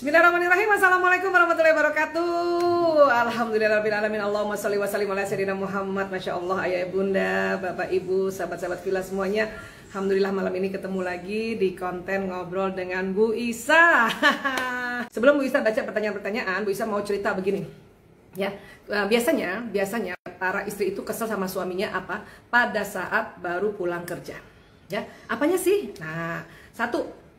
Bismillahirrahmanirrahim. Assalamualaikum warahmatullahi wabarakatuh. Alhamdulillahirrahmanirrahim. Allahumma sholli wa sallim ala sayyidina Muhammad. Masya Allah, ayah bunda, bapak ibu, sahabat-sahabat villa semuanya. Alhamdulillah malam ini ketemu lagi di konten ngobrol dengan Bu Isa. Sebelum Bu Isa baca pertanyaan-pertanyaan, Bu Isa mau cerita begini. Ya, biasanya para istri itu kesel sama suaminya apa? Pada saat baru pulang kerja. Ya, apanya sih? Nah,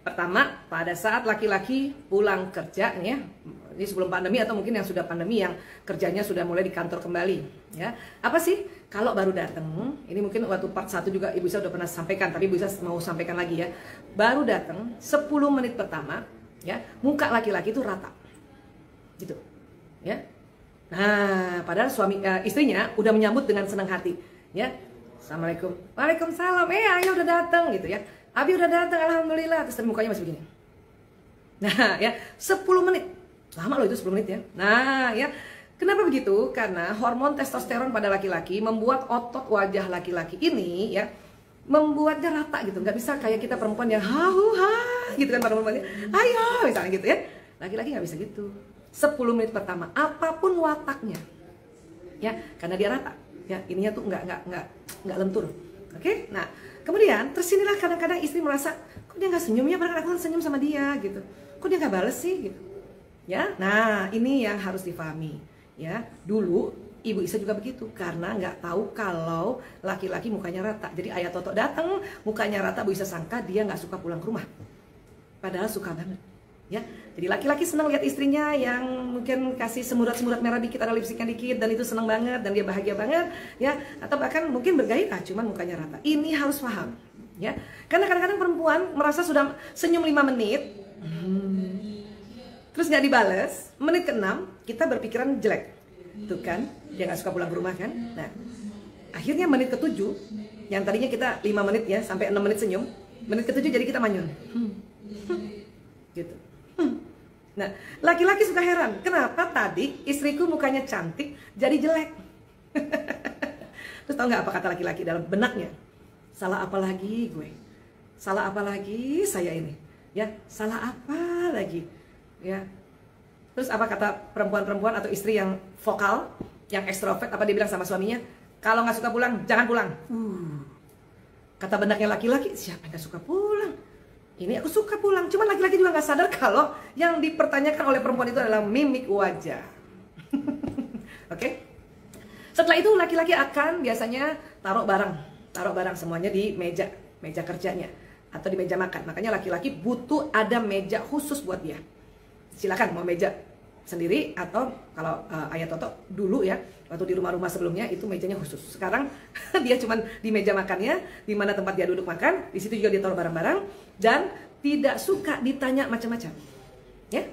pertama, pada saat laki-laki pulang kerja, ya, ini sebelum pandemi atau mungkin yang sudah pandemi yang kerjanya sudah mulai di kantor kembali, ya. Apa sih? Kalau baru datang, ini mungkin waktu part 1 juga Ibu Isa udah pernah sampaikan, tapi Ibu Isa mau sampaikan lagi ya. Baru datang 10 menit pertama, ya, muka laki-laki itu rata. Gitu. Ya. Nah, padahal istrinya udah menyambut dengan senang hati, ya. Assalamualaikum. Waalaikumsalam. Ayah udah datang gitu ya. Abi udah datang, alhamdulillah. Terus tapi mukanya masih begini. Nah, ya, 10 menit. Lama loh itu 10 menit ya. Nah, ya. Kenapa begitu? Karena hormon testosteron pada laki-laki membuat otot wajah laki-laki ini ya membuatnya rata gitu. Nggak bisa kayak kita perempuan yang ha gitu kan, para perempuannya. Ayo, misalnya gitu ya. Laki-laki nggak bisa gitu. 10 menit pertama, apapun wataknya. Ya, karena dia rata. Ya, ininya tuh nggak lentur. Oke? Nah, kemudian tersinilah kadang-kadang istri merasa, kok dia nggak senyum ya, padahal aku kan senyum sama dia gitu. Kok dia nggak bales sih gitu. Ya, nah ini yang harus difahami. Ya, dulu Ibu Isa juga begitu karena nggak tahu kalau laki-laki mukanya rata. Jadi ayah Toto datang, mukanya rata, Bu Isa sangka dia nggak suka pulang ke rumah. Padahal suka banget. Ya, jadi laki-laki senang lihat istrinya yang mungkin kasih semurat-semurat merah dikit, ada lipstiknya dikit, dan itu senang banget dan dia bahagia banget, ya. Atau bahkan mungkin bergairah, cuman mukanya rata. Ini harus paham, ya. Karena kadang-kadang perempuan merasa sudah senyum 5 menit, terus nggak dibales, menit ke-6 kita berpikiran jelek, tuh kan? Dia nggak suka pulang ke rumah kan? Nah, akhirnya menit ke-7, yang tadinya kita 5 menit ya sampai 6 menit senyum, menit ke-7 jadi kita manyun, gitu. Nah, laki-laki suka heran, kenapa tadi istriku mukanya cantik jadi jelek? Terus tahu nggak apa kata laki-laki dalam benaknya? Salah apa lagi gue? Salah apa lagi saya ini? Ya, salah apa lagi? Ya. Terus apa kata perempuan-perempuan atau istri yang vokal, yang ekstrovert, apa dia bilang sama suaminya? Kalau nggak suka pulang, jangan pulang. Kata benaknya laki-laki, siapa yang nggak suka pulang? Ini aku suka pulang, cuman laki-laki juga nggak sadar kalau yang dipertanyakan oleh perempuan itu adalah mimik wajah. Oke? Setelah itu laki-laki akan biasanya taruh barang semuanya di meja kerjanya atau di meja makan. Makanya laki-laki butuh ada meja khusus buat dia. Silakan mau meja sendiri atau kalau ayah Toto dulu ya waktu di rumah-rumah sebelumnya itu mejanya khusus. Sekarang dia cuman di meja makannya, di mana tempat dia duduk makan, di situ juga dia taruh barang-barang dan tidak suka ditanya macam-macam. Ya.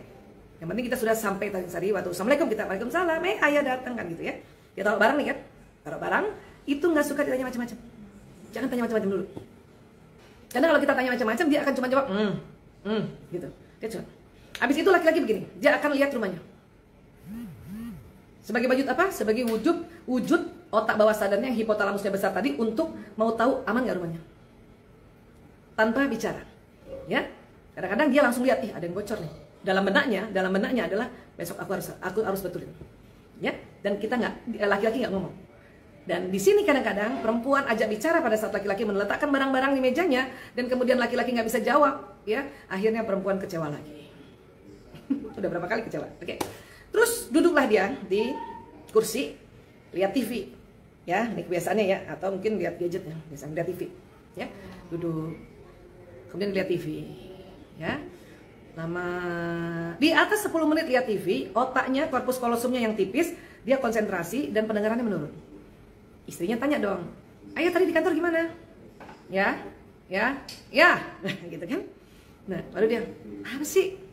Yang penting kita sudah sampai tadi waktu Assalamualaikum kita Waalaikumsalam, ayah datang kan gitu ya. Dia taruh barang nih kan. Taruh barang itu nggak suka ditanya macam-macam. Jangan tanya macam-macam dulu. Karena kalau kita tanya macam-macam dia akan cuma jawab gitu. Dia cuma. Habis itu laki-laki begini, dia akan lihat rumahnya. Sebagai wujud apa? Sebagai wujud otak bawah sadarnya yang hipotalamusnya besar tadi untuk mau tahu aman nggak rumahnya. Tanpa bicara. Ya. Kadang-kadang dia langsung lihat, ada yang bocor nih. Dalam benaknya adalah besok aku harus betulin. Ya. Dan laki-laki nggak ngomong. Dan di sini kadang-kadang perempuan ajak bicara pada saat laki-laki meletakkan barang-barang di mejanya dan kemudian laki-laki nggak bisa jawab, ya. Akhirnya perempuan kecewa lagi. Udah berapa kali kecewa. Oke. Terus duduklah dia di kursi, lihat TV. Ya, ini kebiasaannya ya, atau mungkin lihat gadgetnya, biasanya lihat TV. Ya. Duduk. Kemudian lihat TV. Ya. Di atas 10 menit lihat TV, otaknya, korpus kolosumnya yang tipis, dia konsentrasi dan pendengarannya menurun. Istrinya tanya dong, "Ayah tadi di kantor gimana?" Ya. Nah, gitu kan. Nah, baru dia, "Apa sih?"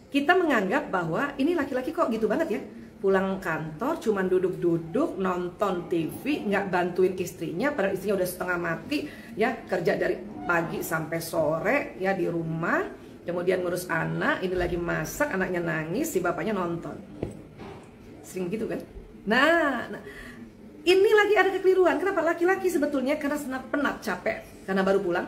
Kita menganggap bahwa ini laki-laki kok gitu banget ya. Pulang kantor cuman duduk-duduk nonton TV, nggak bantuin istrinya, padahal istrinya udah setengah mati ya, kerja dari pagi sampai sore ya di rumah, kemudian ngurus anak, ini lagi masak, anaknya nangis, si bapaknya nonton. Sering gitu kan? Nah, ini lagi ada kekeliruan. Kenapa? Laki-laki sebetulnya karena penat, capek, karena baru pulang,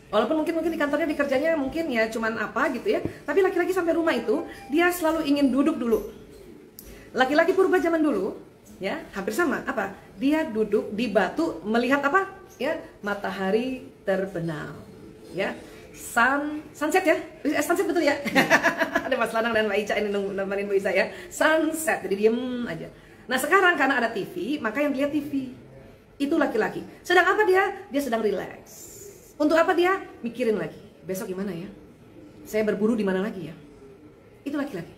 Walaupun mungkin di kantornya, di kerjanya mungkin ya cuman apa gitu ya. Tapi laki-laki sampai rumah itu dia selalu ingin duduk dulu. Laki-laki purba zaman dulu ya hampir sama apa? Dia duduk di batu melihat apa? Ya, matahari terbenam. Ya. Sunset ya? Sunset betul ya? Ada Mas Lanang dan Mbak Ica ini nemenin Bu Isa ya. Sunset, jadi diem aja. Nah sekarang karena ada TV, maka yang dilihat TV itu laki-laki. Sedang apa dia? Dia sedang relax. Untuk apa dia? Mikirin lagi. Besok gimana ya? Saya berburu di mana lagi ya? Itu laki-laki.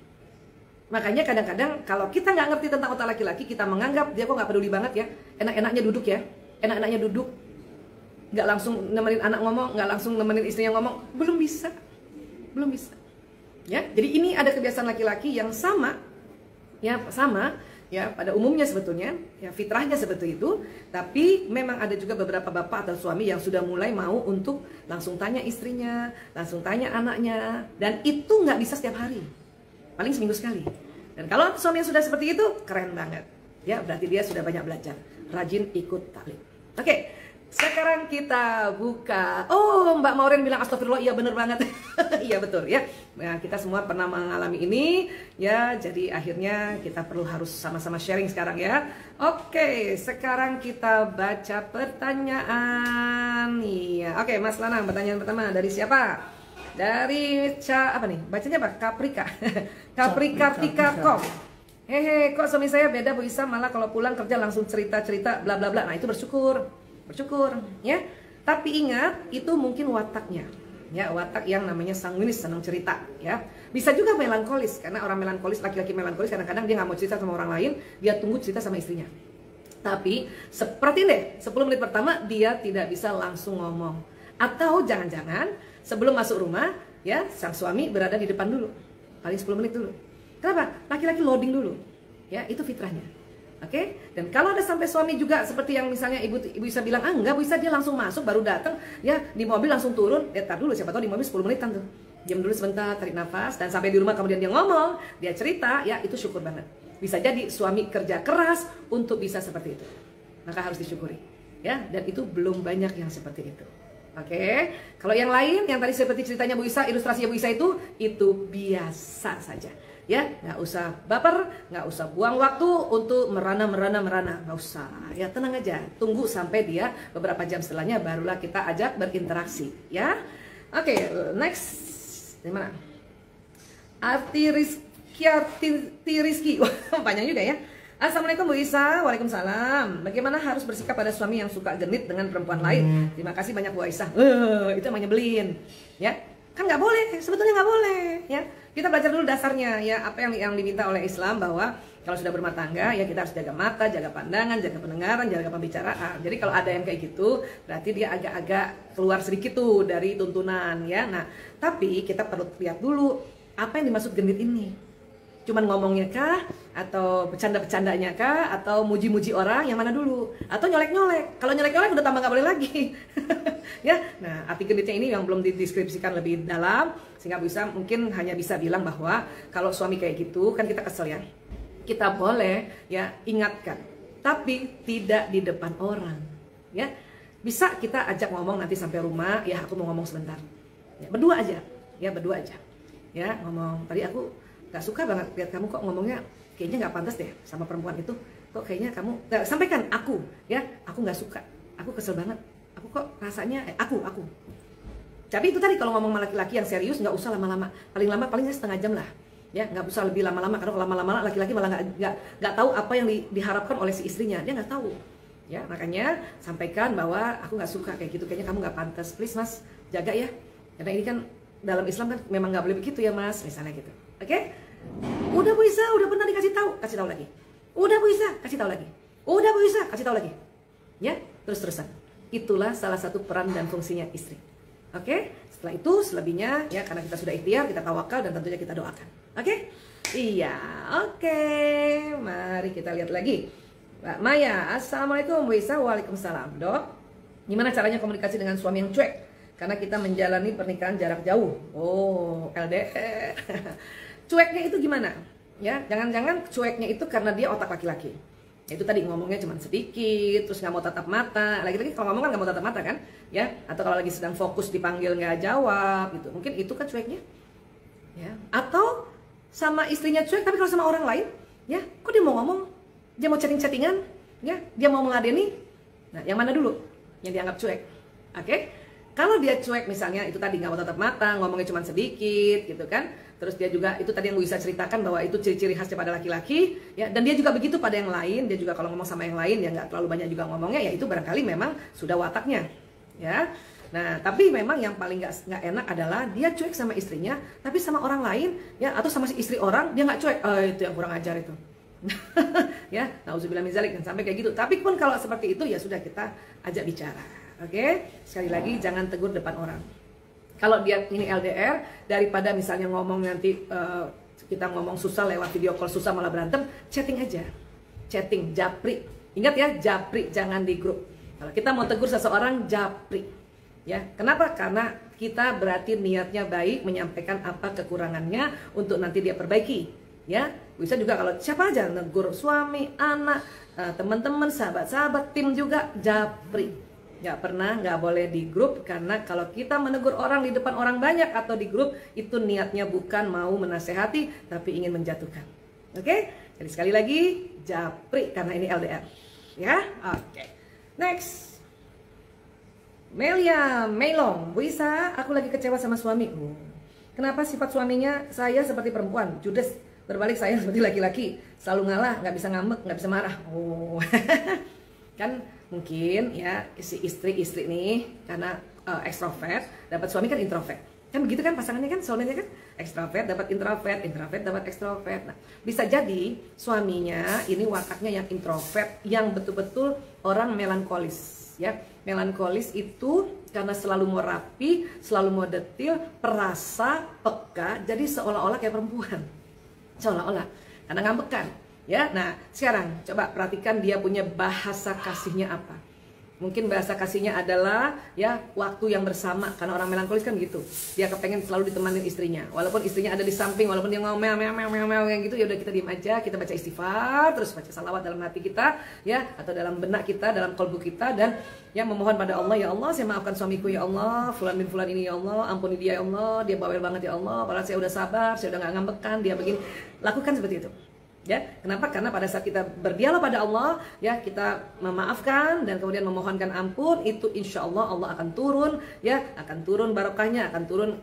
Makanya kadang-kadang kalau kita nggak ngerti tentang otak laki-laki, kita menganggap dia kok nggak peduli banget ya. Enak-enaknya duduk ya. Enak-enaknya duduk. Nggak langsung nemenin anak ngomong, nggak langsung nemenin istrinya ngomong. Belum bisa. Belum bisa. Ya, jadi ini ada kebiasaan laki-laki yang sama. Ya, sama. Ya, pada umumnya sebetulnya, ya fitrahnya seperti itu, tapi memang ada juga beberapa bapak atau suami yang sudah mulai mau untuk langsung tanya istrinya, langsung tanya anaknya, dan itu nggak bisa setiap hari, paling seminggu sekali. Dan kalau suami yang sudah seperti itu, keren banget, ya berarti dia sudah banyak belajar, rajin ikut taklim. Oke, sekarang kita buka. Oh, Mbak Maureen bilang astagfirullah, iya bener banget. Iya betul ya. Nah, kita semua pernah mengalami ini ya. Jadi akhirnya kita perlu harus sama-sama sharing sekarang ya. Oke, sekarang kita baca pertanyaan. Iya. Oke, Mas Lanang, pertanyaan pertama dari siapa? Dari apa nih? Bacanya apa? Kaprika. Kaprika Kom. Hehe, kok suami saya beda Bu Isa, malah kalau pulang kerja langsung cerita-cerita bla bla bla. Nah, itu bersyukur ya. Tapi ingat, itu mungkin wataknya ya, watak yang namanya sanguinis, senang cerita ya. Bisa juga melankolis, karena orang melankolis, laki-laki melankolis kadang-kadang dia nggak mau cerita sama orang lain, dia tunggu cerita sama istrinya. Tapi seperti deh, 10 menit pertama dia tidak bisa langsung ngomong. Atau jangan-jangan sebelum masuk rumah ya, sang suami berada di depan dulu, paling 10 menit dulu. Kenapa? Laki-laki loading dulu ya, itu fitrahnya. Oke, dan kalau ada sampai suami juga seperti yang misalnya ibu bisa bilang, enggak bisa, dia langsung masuk baru datang ya, di mobil langsung turun, tar dulu, siapa tahu di mobil 10 menitan tuh, diam dulu sebentar, tarik nafas, dan sampai di rumah kemudian dia ngomong, dia cerita ya, itu syukur banget. Bisa jadi suami kerja keras untuk bisa seperti itu, maka harus disyukuri ya, dan itu belum banyak yang seperti itu. Oke, kalau yang lain yang tadi seperti ceritanya Bu Isa, ilustrasinya Bu Isa itu biasa saja. Ya, nggak usah baper, nggak usah buang waktu untuk merana, nggak usah. Ya tenang aja, tunggu sampai dia beberapa jam setelahnya, barulah kita ajak berinteraksi. Ya, oke, next, di mana? Arti Rizky, panjang juga ya. Assalamualaikum Bu Isa, waalaikumsalam. Bagaimana harus bersikap pada suami yang suka genit dengan perempuan lain? Terima kasih banyak Bu Aisyah. Itu emang nyebelin, ya. Kan nggak boleh, sebetulnya nggak boleh, ya. Kita belajar dulu dasarnya ya, apa yang diminta oleh Islam, bahwa kalau sudah berumah tangga ya kita harus jaga mata, jaga pandangan, jaga pendengaran, jaga pembicaraan. Jadi kalau ada yang kayak gitu, berarti dia agak-agak keluar sedikit tuh dari tuntunan ya. Nah, tapi kita perlu lihat dulu apa yang dimaksud genit ini. Cuman ngomongnya kah, atau bercanda-bercandanya kah, atau muji-muji orang, yang mana dulu? Atau nyolek-nyolek? Kalau nyolek-nyolek udah tambah nggak boleh lagi. Ya, nah arti genitnya ini yang belum dideskripsikan lebih dalam, sehingga bisa mungkin hanya bisa bilang bahwa kalau suami kayak gitu kan kita kesel ya, kita boleh ya ingatkan, tapi tidak di depan orang. Ya, bisa kita ajak ngomong nanti sampai rumah, ya aku mau ngomong sebentar, ya, berdua aja, ya ngomong, tadi aku gak suka banget lihat kamu kok ngomongnya kayaknya nggak pantas deh sama perempuan itu, kok kayaknya kamu sampaikan aku nggak suka, aku kesel banget, aku kok rasanya aku. Tapi itu tadi kalau ngomong sama laki-laki yang serius nggak usah lama-lama, paling setengah jam lah, ya nggak usah lebih lama-lama, karena kalau lama-lama laki-laki malah nggak tahu apa yang diharapkan oleh si istrinya, dia nggak tahu, ya makanya sampaikan bahwa aku nggak suka kayak gitu, kayaknya kamu nggak pantas, please mas jaga ya, karena ini kan dalam Islam kan memang nggak boleh begitu ya mas, misalnya gitu. Oke? Udah Bu Isa, udah pernah dikasih tahu lagi. Udah Bu Isa, kasih tahu lagi. Udah Bu Isa, kasih tahu lagi. Ya, terus-terusan. Itulah salah satu peran dan fungsinya istri. Oke? Setelah itu selebihnya ya, karena kita sudah ikhtiar, kita tawakal dan tentunya kita doakan. Oke? Iya, oke. Mari kita lihat lagi. Mbak Maya, assalamualaikum Bu Isa, waalaikumsalam. Dok, gimana caranya komunikasi dengan suami yang cuek? Karena kita menjalani pernikahan jarak jauh. Oh, LDR. Cueknya itu gimana? Ya, jangan-jangan cueknya itu karena dia otak laki-laki. Itu tadi ngomongnya cuma sedikit, terus nggak mau tatap mata. Lagi-lagi kalau ngomong kan nggak mau tatap mata kan, ya. Atau kalau lagi sedang fokus dipanggil nggak jawab, gitu. Mungkin itu kan cueknya, ya. Atau sama istrinya cuek, tapi kalau sama orang lain, ya, kok dia mau ngomong, dia mau chatting-chattingan, ya, dia mau meladeni. Nah, yang mana dulu? Yang dianggap cuek, oke? Kalau dia cuek misalnya, itu tadi nggak mau tatap mata, ngomongnya cuma sedikit, gitu kan? Terus dia juga, itu tadi yang bisa ceritakan bahwa itu ciri-ciri khasnya pada laki-laki, ya, dan dia juga begitu pada yang lain. Dia juga kalau ngomong sama yang lain, ya nggak terlalu banyak juga ngomongnya, ya itu barangkali memang sudah wataknya, ya. Nah, tapi memang yang paling nggak enak adalah dia cuek sama istrinya, tapi sama orang lain, ya, atau sama si istri orang dia nggak cuek. Itu yang kurang ajar itu. Ya, nauzubillah min dzalik, sampai kayak gitu. Tapi pun kalau seperti itu, ya sudah, kita ajak bicara, oke? Sekali lagi, jangan tegur depan orang. Kalau dia ini LDR, daripada misalnya ngomong nanti kita ngomong susah lewat video call susah malah berantem, chatting aja. Chatting, japri. Ingat ya, japri, jangan di grup. Kalau kita mau tegur seseorang, japri. Ya, kenapa? Karena kita berarti niatnya baik, menyampaikan apa kekurangannya untuk nanti dia perbaiki. Ya, bisa juga kalau siapa aja negur suami, anak, teman-teman, sahabat-sahabat, tim juga, japri. Nggak pernah, nggak boleh di grup, karena kalau kita menegur orang di depan orang banyak atau di grup, itu niatnya bukan mau menasehati, tapi ingin menjatuhkan. Oke? Jadi sekali lagi, japri karena ini LDR. Ya? Oke. Next. Melia, Melong, Bu Isa, aku lagi kecewa sama suami. Kenapa sifat suaminya saya seperti perempuan, judes, berbalik saya seperti laki-laki, selalu ngalah, nggak bisa ngambek, nggak bisa marah. Kan mungkin ya si istri nih karena ekstrovert, dapat suami kan introvert. Kan begitu kan pasangannya kan, soalnya kan ekstrovert dapat introvert, introvert dapat ekstrovert. Nah, bisa jadi suaminya ini wataknya yang introvert, yang betul-betul orang melankolis, ya. Melankolis itu karena selalu mau rapi, selalu mau detail, perasa, peka, jadi seolah-olah kayak perempuan. Seolah-olah karena ngambekan. Ya, nah sekarang coba perhatikan dia punya bahasa kasihnya apa. Mungkin bahasa kasihnya adalah ya waktu yang bersama, karena orang melankolis kan gitu. Dia kepengen selalu ditemani istrinya, walaupun istrinya ada di samping, walaupun dia ngomel yang gitu, ya udah kita diem aja, kita baca istighfar, terus baca salawat dalam hati kita, ya, atau dalam benak kita, dalam kalbu kita, dan ya memohon pada Allah, ya Allah, saya maafkan suamiku ya Allah, fulan bin fulan ini ya Allah, ampuni dia ya Allah, dia bawel banget ya Allah, padahal saya udah sabar, saya udah nggak ngambekan, dia begini. Lakukan seperti itu. Ya, kenapa? Karena pada saat kita berdialog pada Allah, ya, kita memaafkan dan kemudian memohonkan ampun, itu insya Allah Allah akan turun, ya, akan turun barokahnya, akan turun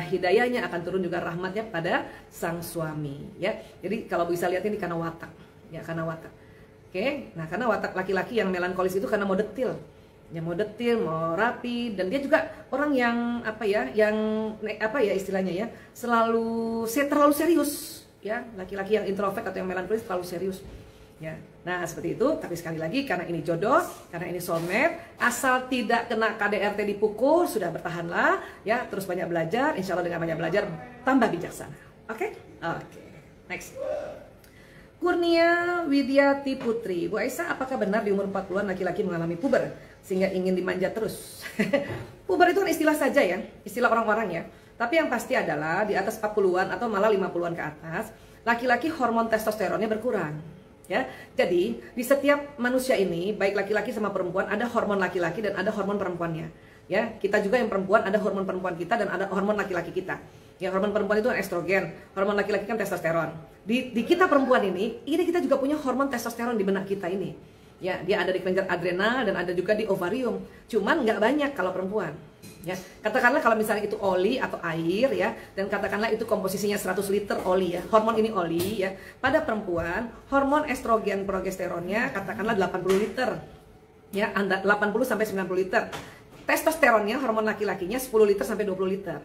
hidayahnya, akan turun juga rahmatnya pada sang suami, ya. Jadi kalau bisa lihat ini karena watak, ya, karena watak. Oke, nah karena watak laki-laki yang melankolis itu karena mau detil, ya, mau detil, mau rapi, dan dia juga orang yang apa ya, istilahnya ya, terlalu serius. Ya, laki-laki yang introvert atau yang melankolis terlalu serius. Ya, nah seperti itu. Tapi sekali lagi karena ini jodoh, karena ini soulmate, asal tidak kena KDRT dipukul, sudah bertahanlah. Ya, terus banyak belajar. Insya Allah dengan banyak belajar tambah bijaksana. Oke? Oke. Next. Kurnia Widyati Putri, Bu Aisyah, apakah benar di umur 40-an laki-laki mengalami puber sehingga ingin dimanja terus? Puber itu kan istilah saja ya, istilah orang-orang ya. Tapi yang pasti adalah di atas 40-an atau malah 50-an ke atas, laki-laki hormon testosteronnya berkurang. Ya, jadi di setiap manusia ini, baik laki-laki sama perempuan, ada hormon laki-laki dan ada hormon perempuannya. Ya, kita juga yang perempuan ada hormon perempuan kita dan ada hormon laki-laki kita. Ya, hormon perempuan itu kan estrogen, hormon laki-laki kan testosteron. Di kita perempuan ini kita juga punya hormon testosteron di benak kita ini. Ya, dia ada di kelenjar adrenal dan ada juga di ovarium. Cuman nggak banyak kalau perempuan. Ya, katakanlah kalau misalnya itu oli atau air ya, dan katakanlah itu komposisinya 100 liter oli ya, hormon ini oli ya. Pada perempuan, hormon estrogen progesteronnya katakanlah 80 liter. Ya, 80 sampai 90 liter. Testosteronnya hormon laki-lakinya 10 liter sampai 20 liter.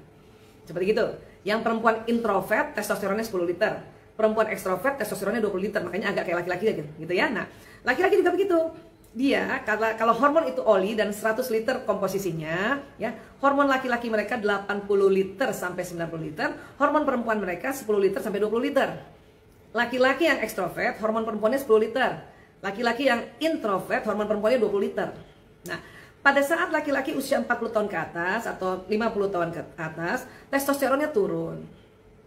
Seperti gitu. Yang perempuan introvert testosteronnya 10 liter. Perempuan ekstrovert testosteronnya 20 liter, makanya agak kayak laki-laki gitu ya. Nah, laki-laki juga begitu. Dia kalau hormon itu oli dan 100 liter komposisinya ya, hormon laki-laki mereka 80 liter sampai 90 liter, hormon perempuan mereka 10 liter sampai 20 liter. Laki-laki yang ekstrovert hormon perempuannya 10 liter. Laki-laki yang introvert hormon perempuannya 20 liter. Nah, pada saat laki-laki usia 40 tahun ke atas atau 50 tahun ke atas, testosteronnya turun.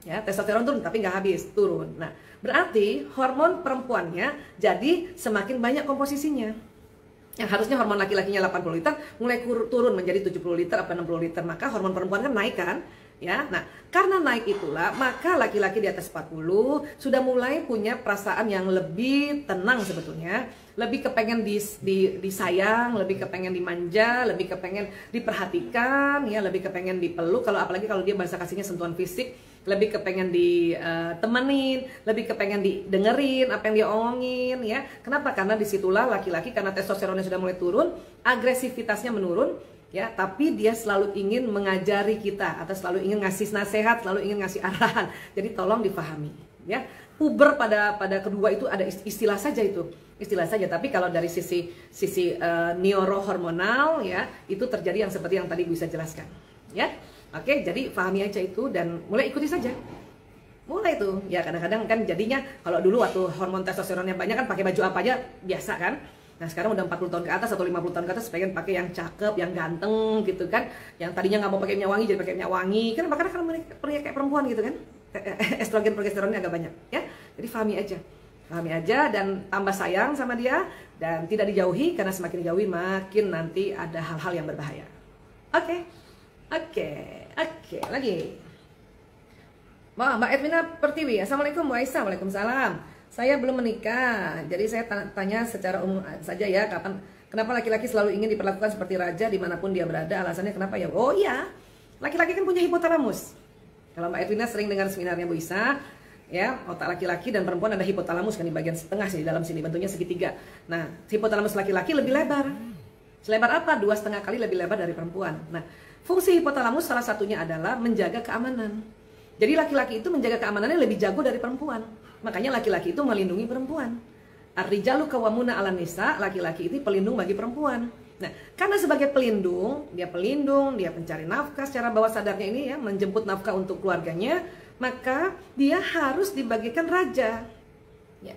Ya, testosteron turun tapi nggak habis, turun. Nah, berarti hormon perempuannya jadi semakin banyak komposisinya. Yang harusnya hormon laki-lakinya 80 liter mulai turun menjadi 70 liter atau 60 liter. Maka hormon perempuan kan naik kan? Ya. Nah, karena naik itulah maka laki-laki di atas 40 sudah mulai punya perasaan yang lebih tenang sebetulnya, lebih kepengen disayang, lebih kepengen dimanja, lebih kepengen diperhatikan, ya, lebih kepengen dipeluk. Kalau apalagi kalau dia bahasa kasihnya sentuhan fisik, lebih kepengen ditemenin, lebih kepengen didengerin apa yang dia omongin, ya. Kenapa? Karena disitulah laki-laki karena testosteronnya sudah mulai turun, agresivitasnya menurun, ya. Tapi dia selalu ingin mengajari kita atau selalu ingin ngasih nasihat, selalu ingin ngasih arahan. Jadi tolong difahami, ya. Puber pada kedua itu ada istilah saja itu, istilah saja. Tapi kalau dari sisi neurohormonal, ya, itu terjadi yang seperti yang tadi bisa jelaskan, ya. Oke, jadi pahami aja itu dan mulai ikuti saja. Mulai tuh, ya kadang-kadang kan jadinya kalau dulu waktu hormon testosteronnya banyak kan pakai baju apa aja biasa kan. Nah sekarang udah 40 tahun ke atas atau 50 tahun ke atas pengen pakai yang cakep, yang ganteng gitu kan. Yang tadinya nggak mau pakai minyak wangi jadi pakai minyak wangi. Kan makanya kan mereka kayak perempuan gitu kan. Estrogen progesteronnya agak banyak ya. Jadi pahami aja. Pahami aja dan tambah sayang sama dia dan tidak dijauhi karena semakin dijauhi makin nanti ada hal-hal yang berbahaya. Oke, lagi. Mbak Edwina Pertiwi, Assalamualaikum Bu Aisyah. Waalaikumsalam. Saya belum menikah, jadi saya tanya secara umum saja ya, kenapa laki-laki selalu ingin diperlakukan seperti raja dimanapun dia berada? Alasannya kenapa ya? Oh iya, laki-laki kan punya hipotalamus. Kalau Mbak Edwina sering dengar seminarnya Bu Aisyah, ya, otak laki-laki dan perempuan ada hipotalamus kan di bagian tengah sini, dalam sini bentuknya segitiga. Nah, hipotalamus laki-laki lebih lebar. Selebar apa? 2,5 kali lebih lebar dari perempuan. Nah, fungsi hipotalamus salah satunya adalah menjaga keamanan. Jadi laki-laki itu menjaga keamanannya lebih jago dari perempuan. Makanya laki-laki itu melindungi perempuan. Ar-rijalu qawwamuna 'alan nisa, laki-laki itu pelindung bagi perempuan. Nah, karena sebagai pelindung, dia pencari nafkah secara bawah sadarnya ini ya, menjemput nafkah untuk keluarganya, maka dia harus dibagikan raja. Ya.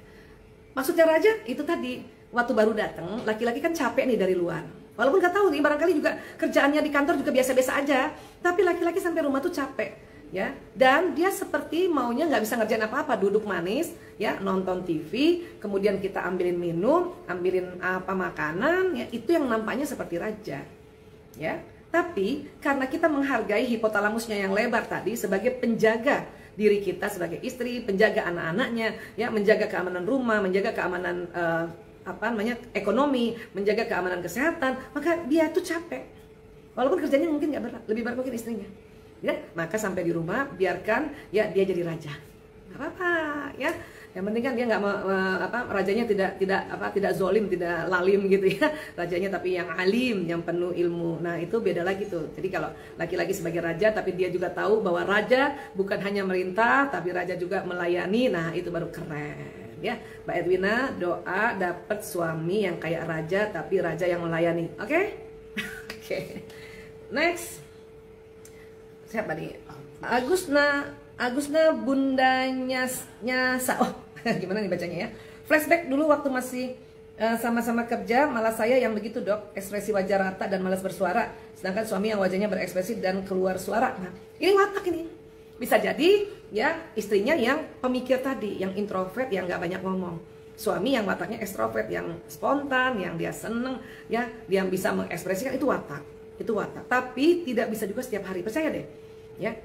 Maksudnya raja itu tadi, waktu baru datang, laki-laki kan capek nih dari luar. Walaupun gak tahu nih, barangkali juga kerjaannya di kantor juga biasa-biasa aja. Tapi laki-laki sampai rumah tuh capek, ya. Dan dia seperti maunya nggak bisa ngerjain apa-apa, duduk manis, ya, nonton TV, kemudian kita ambilin minum, ambilin apa makanan, ya, itu yang nampaknya seperti raja, ya. Tapi karena kita menghargai hipotalamusnya yang lebar tadi sebagai penjaga diri kita sebagai istri, penjaga anak-anaknya, ya, menjaga keamanan rumah, menjaga keamanan ekonomi, menjaga keamanan kesehatan, maka dia tuh capek. Walaupun kerjanya mungkin nggak berat, lebih berat mungkin istrinya. Ya, maka sampai di rumah biarkan ya dia jadi raja. Nggak apa-apa, ya. Yang penting kan dia nggak rajanya tidak zolim, tidak lalim gitu ya. Rajanya tapi yang alim, yang penuh ilmu. Nah, itu beda lagi tuh. Jadi kalau laki-laki sebagai raja tapi dia juga tahu bahwa raja bukan hanya merintah tapi raja juga melayani. Nah, itu baru keren. Ya, Mbak Edwina doa dapat suami yang kayak raja tapi raja yang melayani. Oke? Oke. Next. Siapa nih? Agusna bundanya oh, gimana nih bacanya ya? Flashback dulu waktu masih sama-sama kerja, malah saya yang begitu dok, ekspresi wajah rata dan malas bersuara, sedangkan suami yang wajahnya berekspresi dan keluar suara. Nah, ini watak ini. Bisa jadi ya istrinya yang pemikir tadi, yang introvert, yang nggak banyak ngomong. Suami yang wataknya ekstrovert, yang spontan, yang dia seneng, ya, dia bisa mengekspresikan, itu watak. Itu watak. Tapi tidak bisa juga setiap hari. Percaya deh, ya.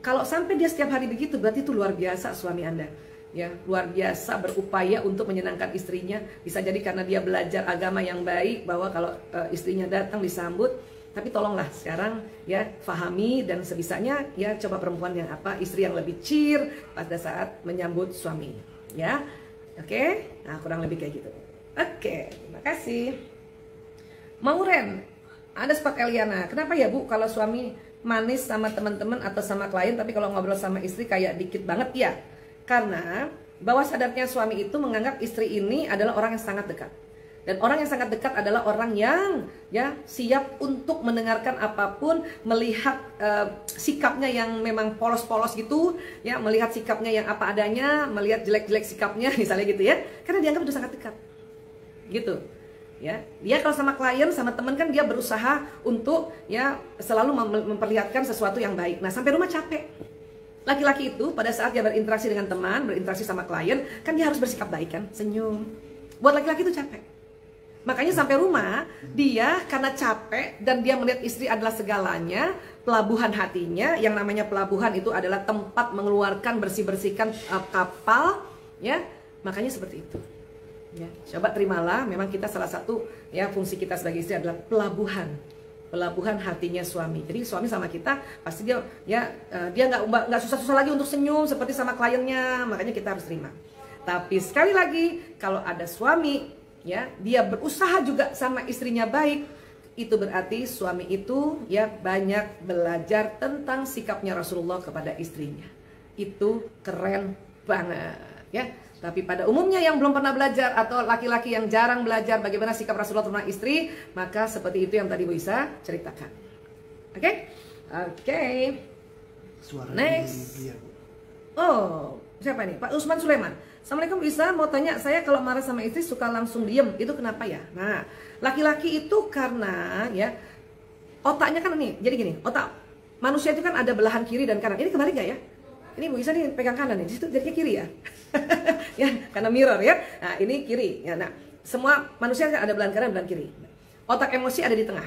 Kalau sampai dia setiap hari begitu, berarti itu luar biasa suami Anda. Ya, luar biasa berupaya untuk menyenangkan istrinya. Bisa jadi karena dia belajar agama yang baik, bahwa kalau istrinya datang disambut. Tapi tolonglah sekarang ya fahami dan sebisanya ya coba perempuan yang istri yang lebih cheer pada saat menyambut suami, ya. Oke? Nah, kurang lebih kayak gitu. Oke, terima kasih. Mauren, ada Spak Eliana. Kenapa ya Bu kalau suami manis sama teman-teman atau sama klien, tapi kalau ngobrol sama istri kayak dikit banget ya? Karena bawah sadarnya suami itu menganggap istri ini adalah orang yang sangat dekat. Dan orang yang sangat dekat adalah orang yang ya siap untuk mendengarkan apapun, melihat sikapnya yang memang polos-polos gitu, ya, melihat sikapnya yang apa adanya, melihat jelek-jelek sikapnya misalnya gitu ya. Karena dianggap itu sangat dekat. Gitu. Ya, dia kalau sama klien, sama teman kan dia berusaha untuk ya selalu memperlihatkan sesuatu yang baik. Nah, sampai rumah capek. Laki-laki itu pada saat dia berinteraksi dengan teman, berinteraksi sama klien, kan dia harus bersikap baik kan, senyum. Buat laki-laki itu capek. Makanya sampai rumah, dia karena capek dan dia melihat istri adalah segalanya, pelabuhan hatinya, yang namanya pelabuhan itu adalah tempat mengeluarkan, bersih-bersihkan kapal, ya. Makanya seperti itu. Ya, coba terimalah, memang kita salah satu ya fungsi kita sebagai istri adalah pelabuhan hatinya suami. Jadi suami sama kita pasti dia dia nggak susah-susah lagi untuk senyum seperti sama kliennya, makanya kita harus terima. Tapi sekali lagi, kalau ada suami ya dia berusaha juga sama istrinya baik, itu berarti suami itu ya banyak belajar tentang sikapnya Rasulullah kepada istrinya. Itu keren banget ya. Tapi pada umumnya yang belum pernah belajar atau laki-laki yang jarang belajar bagaimana sikap Rasulullah tentang istri, maka seperti itu yang tadi Bu Isa ceritakan. Oke? Next. Oh, siapa nih? Pak Usman Sulaiman. Assalamualaikum Bu Isa, mau tanya, saya kalau marah sama istri suka langsung diem, itu kenapa ya? Nah, laki-laki itu karena ya otaknya kan ini, jadi gini, otak manusia itu kan ada belahan kiri dan kanan. Ini kebalik gak ya? Ini Bu Isa nih pegang kanan nih, di situ jadinya kiri ya. Ya, karena mirror ya. Nah, ini kiri. Ya, nah, semua manusia kan ada belahan kanan, belahan kiri. Otak emosi ada di tengah,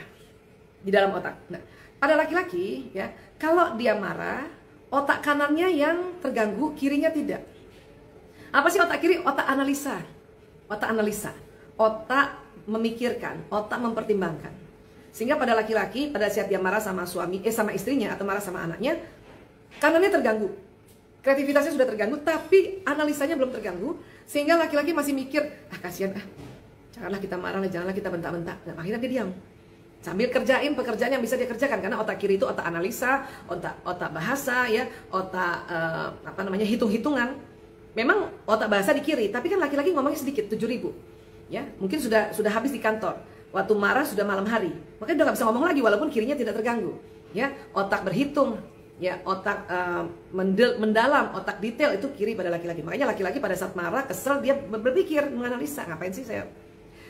di dalam otak. Nah, pada laki-laki ya, kalau dia marah, otak kanannya yang terganggu, kirinya tidak. Apa sih otak kiri? Otak analisa. Otak analisa. Otak memikirkan, otak mempertimbangkan. Sehingga pada laki-laki, pada saat dia marah sama sama istrinya atau marah sama anaknya, kanannya terganggu. Kreativitasnya sudah terganggu, tapi analisanya belum terganggu, sehingga laki-laki masih mikir, kasihan janganlah kita marah, janganlah kita bentak-bentak. Nah, akhirnya dia diam. Sambil kerjain pekerjaan yang bisa dia kerjakan, karena otak kiri itu otak analisa, otak bahasa ya, otak hitung-hitungan. Memang otak bahasa di kiri, tapi kan laki-laki ngomongnya sedikit, 7.000. Ya, mungkin sudah habis di kantor. Waktu marah sudah malam hari. Makanya udah gak bisa ngomong lagi walaupun kirinya tidak terganggu. Ya, otak berhitung, ya otak mendalam, otak detail itu kiri pada laki-laki. Makanya laki-laki pada saat marah, kesel, dia berpikir, menganalisa, ngapain sih saya.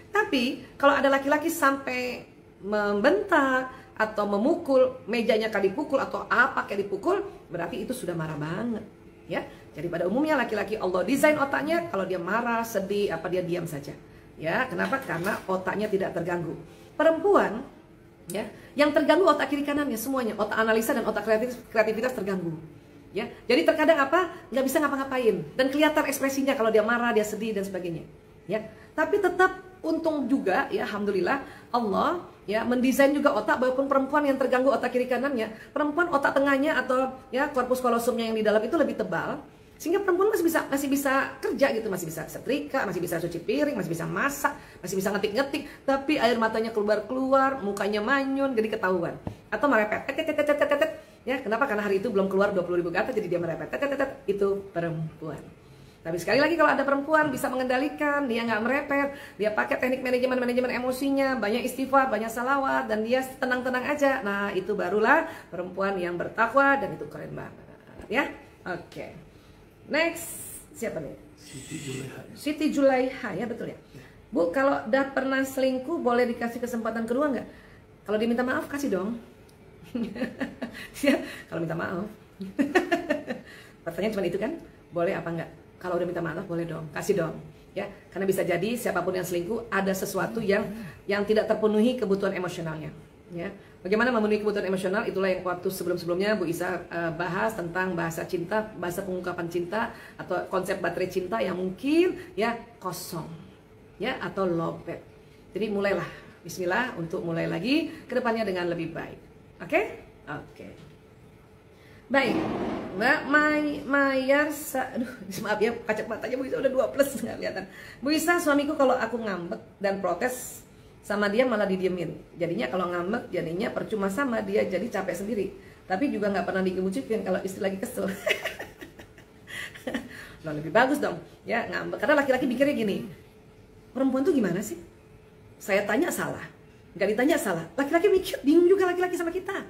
Tapi kalau ada laki-laki sampai membentak atau memukul, mejanya kali dipukul atau apa kayak dipukul, berarti itu sudah marah banget. Ya, jadi pada umumnya laki-laki Allah desain otaknya kalau dia marah, sedih, apa dia diam saja. Ya, kenapa? Karena otaknya tidak terganggu. Perempuan ya, yang terganggu otak kiri kanannya semuanya, otak analisa dan otak kreativitas terganggu. Ya, jadi terkadang nggak bisa ngapa-ngapain dan kelihatan ekspresinya kalau dia marah, dia sedih dan sebagainya. Ya, tapi tetap untung juga ya, alhamdulillah Allah ya mendesain juga otak, walaupun perempuan yang terganggu otak kiri kanannya, perempuan otak tengahnya atau ya korpus kolosumnya yang di dalam itu lebih tebal, sehingga perempuan masih bisa kerja gitu, masih bisa setrika, masih bisa cuci piring, masih bisa masak, masih bisa ngetik-ngetik, tapi air matanya keluar-keluar, mukanya manyun, jadi ketahuan. Atau merepet, ya kenapa? Karena hari itu belum keluar 20.000 kata, jadi dia merepet, itu perempuan. Tapi sekali lagi kalau ada perempuan bisa mengendalikan, dia nggak merepet, dia pakai teknik manajemen emosinya, banyak istighfar, banyak salawat, dan dia tenang-tenang aja. Nah itu barulah perempuan yang bertakwa, dan itu keren banget ya. Oke. Next, siapa nih? Siti Julaiha, ya betul ya. Bu, kalau udah pernah selingkuh boleh dikasih kesempatan kedua nggak? Kalau diminta maaf kasih dong. Ya, kalau minta maaf. Pertanyaan cuma itu kan, boleh apa enggak? Kalau udah minta maaf boleh dong, kasih dong. Ya, karena bisa jadi siapapun yang selingkuh ada sesuatu yang tidak terpenuhi kebutuhan emosionalnya. Ya, bagaimana memenuhi kebutuhan emosional? Itulah yang waktu sebelum-sebelumnya Bu Isa bahas tentang bahasa cinta, bahasa pengungkapan cinta atau konsep baterai cinta yang mungkin ya kosong, ya atau lowbat. Jadi mulailah, Bismillah untuk mulai lagi kedepannya dengan lebih baik. Oke? Oke. Baik, Mbak Mayarsa, aduh maaf ya kacamatanya Bu Isa udah 2+ nggak kelihatan. Bu Isa, suamiku kalau aku ngambek dan protes sama dia malah didiemin. Jadinya kalau ngambek jadinya percuma sama dia, jadi capek sendiri. Tapi juga nggak pernah dikebucikin kalau istri lagi kesel. Nah, lebih bagus dong ya ngambek, karena laki-laki pikirnya gini, perempuan tuh gimana sih? Saya tanya salah, nggak ditanya salah. Laki-laki mikir, bingung juga laki-laki sama kita.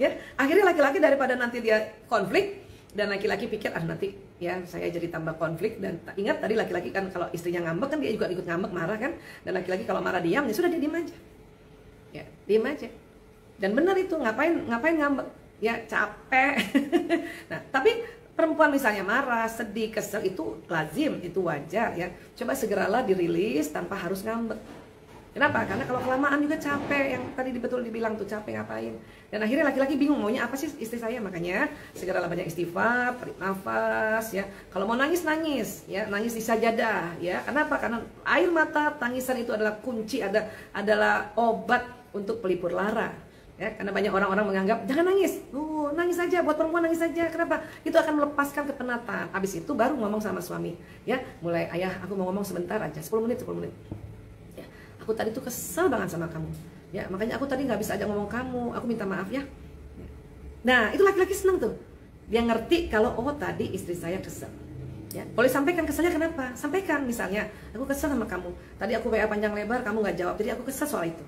Ya, akhirnya laki-laki daripada nanti dia konflik dan laki-laki pikir nanti ya saya jadi tambah konflik, dan ingat tadi laki-laki kan kalau istrinya ngambek kan dia juga ikut ngambek, marah kan, dan laki-laki kalau marah diam ya sudah, dia diam aja. Ya, diam aja. Dan benar itu, ngapain ngambek? ya capek. Nah, tapi perempuan misalnya marah, sedih, kesel itu lazim, itu wajar ya. Coba segeralah dirilis tanpa harus ngambek. Kenapa? Karena kalau kelamaan juga capek, yang tadi betul dibilang tuh capek ngapain. Dan akhirnya laki-laki bingung maunya apa sih istri saya. Makanya segeralah banyak istighfar, tarik nafas ya. Kalau mau nangis nangis ya, nangis di sajadah ya. Kenapa? Karena air mata, tangisan itu adalah kunci, adalah obat untuk pelipur lara. Ya, karena banyak orang-orang menganggap jangan nangis, nangis saja, buat perempuan nangis saja. Kenapa? Itu akan melepaskan kepenatan. Habis itu baru ngomong sama suami, ya mulai ayah aku mau ngomong sebentar aja, 10 menit. Ya, aku tadi tuh kesel banget sama kamu, ya makanya aku tadi nggak bisa aja ngomong kamu, aku minta maaf ya. Nah itu laki-laki senang tuh, dia ngerti kalau oh tadi istri saya kesel. Ya, boleh sampaikan keselnya kenapa? Sampaikan misalnya, aku kesel sama kamu, tadi aku WA panjang lebar, kamu nggak jawab, jadi aku kesel soal itu.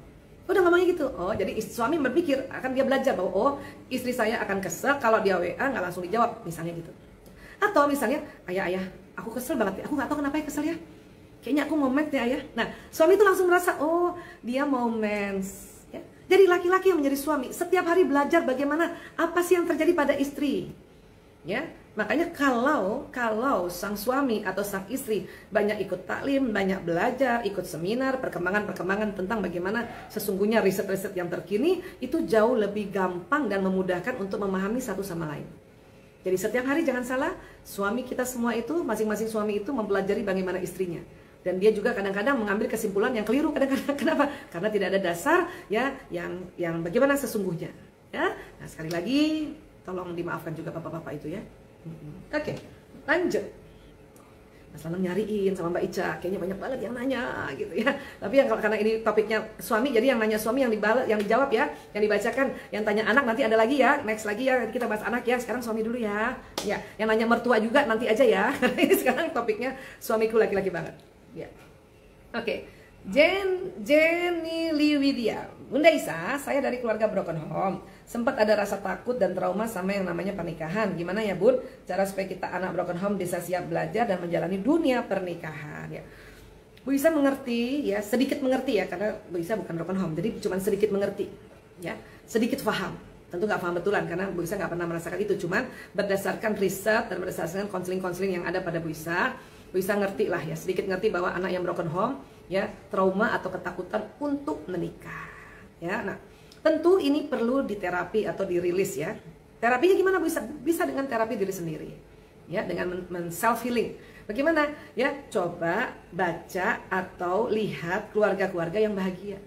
Udah ngomongnya gitu. Oh, jadi suami berpikir akan dia belajar bahwa oh, istri saya akan kesel kalau dia WA nggak langsung dijawab, misalnya gitu. Atau misalnya, ayah, aku kesel banget, aku nggak tahu kenapa ya kesel ya. Kayaknya aku mau mens deh ayah. Nah, suami itu langsung merasa oh, dia mau mens. Ya. Jadi laki-laki yang menjadi suami setiap hari belajar bagaimana apa sih yang terjadi pada istri. Ya, makanya kalau sang suami atau sang istri banyak ikut taklim, banyak belajar, ikut seminar, perkembangan tentang bagaimana sesungguhnya riset-riset yang terkini, itu jauh lebih gampang dan memudahkan untuk memahami satu sama lain. Jadi setiap hari jangan salah, suami kita semua itu, masing-masing suami itu mempelajari bagaimana istrinya. Dan dia juga kadang-kadang mengambil kesimpulan yang keliru kadang-kadang. Kenapa? Karena tidak ada dasar ya yang bagaimana sesungguhnya. Ya, nah sekali lagi tolong dimaafkan juga bapak-bapak itu ya. Oke, lanjut. Mas Lanang nyariin sama Mbak Ica, kayaknya banyak banget yang nanya gitu ya. Tapi yang karena ini topiknya suami, jadi yang nanya suami yang dijawab ya, yang dibacakan, yang tanya anak nanti ada lagi ya, next lagi ya kita bahas anak ya. Sekarang suami dulu ya. Ya, yang nanya mertua juga nanti aja ya. Karena ini sekarang topiknya suamiku laki-laki banget. Ya. Oke. Jenny Liwidia, Bunda Isa, saya dari keluarga broken home. Sempat ada rasa takut dan trauma sama yang namanya pernikahan. Gimana ya Bun? Cara supaya kita anak broken home bisa siap belajar dan menjalani dunia pernikahan ya. Bu Isa mengerti ya, sedikit mengerti ya, karena Bu Isa bukan broken home, jadi cuma sedikit mengerti ya, sedikit paham. Tentu nggak paham betulan karena Bu Isa nggak pernah merasakan itu, cuman berdasarkan riset dan berdasarkan konseling-konseling yang ada pada Bu Isa ngerti lah ya, sedikit ngerti bahwa anak yang broken home ya, trauma atau ketakutan untuk menikah ya. Nah, tentu ini perlu diterapi atau dirilis ya. Terapinya gimana? Bisa dengan terapi diri sendiri ya, dengan self healing. Bagaimana ya? Coba baca atau lihat keluarga-keluarga yang bahagia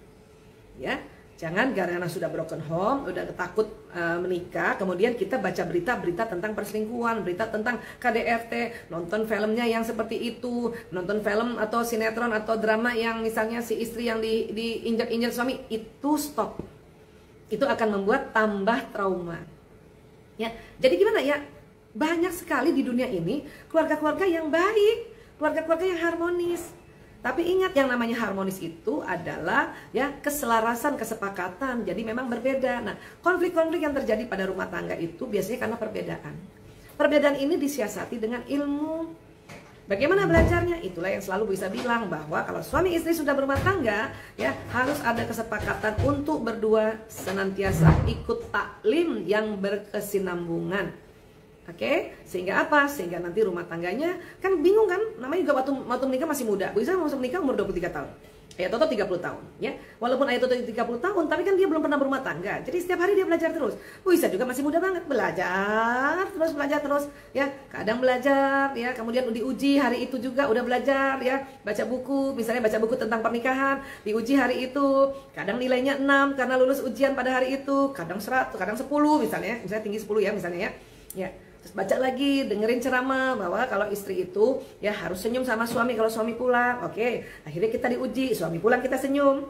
ya. Jangan karena sudah broken home, udah takut menikah, kemudian kita baca berita-berita tentang perselingkuhan, berita tentang KDRT, nonton filmnya yang seperti itu, nonton film atau sinetron atau drama yang misalnya si istri yang diinjak-injak suami, itu stop. Itu akan membuat tambah trauma. Ya, jadi gimana ya? Banyak sekali di dunia ini keluarga-keluarga yang baik, keluarga-keluarga yang harmonis. Tapi ingat, yang namanya harmonis itu adalah ya keselarasan, kesepakatan. Jadi memang berbeda. Nah, konflik-konflik yang terjadi pada rumah tangga itu biasanya karena perbedaan. Perbedaan ini disiasati dengan ilmu. Bagaimana belajarnya? Itulah yang selalu bisa bilang bahwa kalau suami istri sudah berumah tangga, ya harus ada kesepakatan untuk berdua senantiasa ikut taklim yang berkesinambungan. Oke, sehingga apa? Sehingga nanti rumah tangganya kan bingung kan? Namanya juga waktu menikah masih muda. Bu Isa masuk menikah umur 23 tahun. Ayah Toto 30 tahun, ya. Walaupun Ayah Toto 30 tahun, tapi kan dia belum pernah berumah tangga. Jadi setiap hari dia belajar terus. Bu Isa juga masih muda banget, belajar terus, ya. Kadang belajar, ya. Kemudian diuji hari itu juga udah belajar, ya. Baca buku, misalnya baca buku tentang pernikahan, diuji hari itu. Kadang nilainya 6 karena lulus ujian pada hari itu. Kadang 100, kadang 10 misalnya tinggi 10 ya misalnya ya. Ya. Terus baca lagi, dengerin ceramah bahwa kalau istri itu ya harus senyum sama suami kalau suami pulang. Oke, akhirnya kita diuji, suami pulang kita senyum.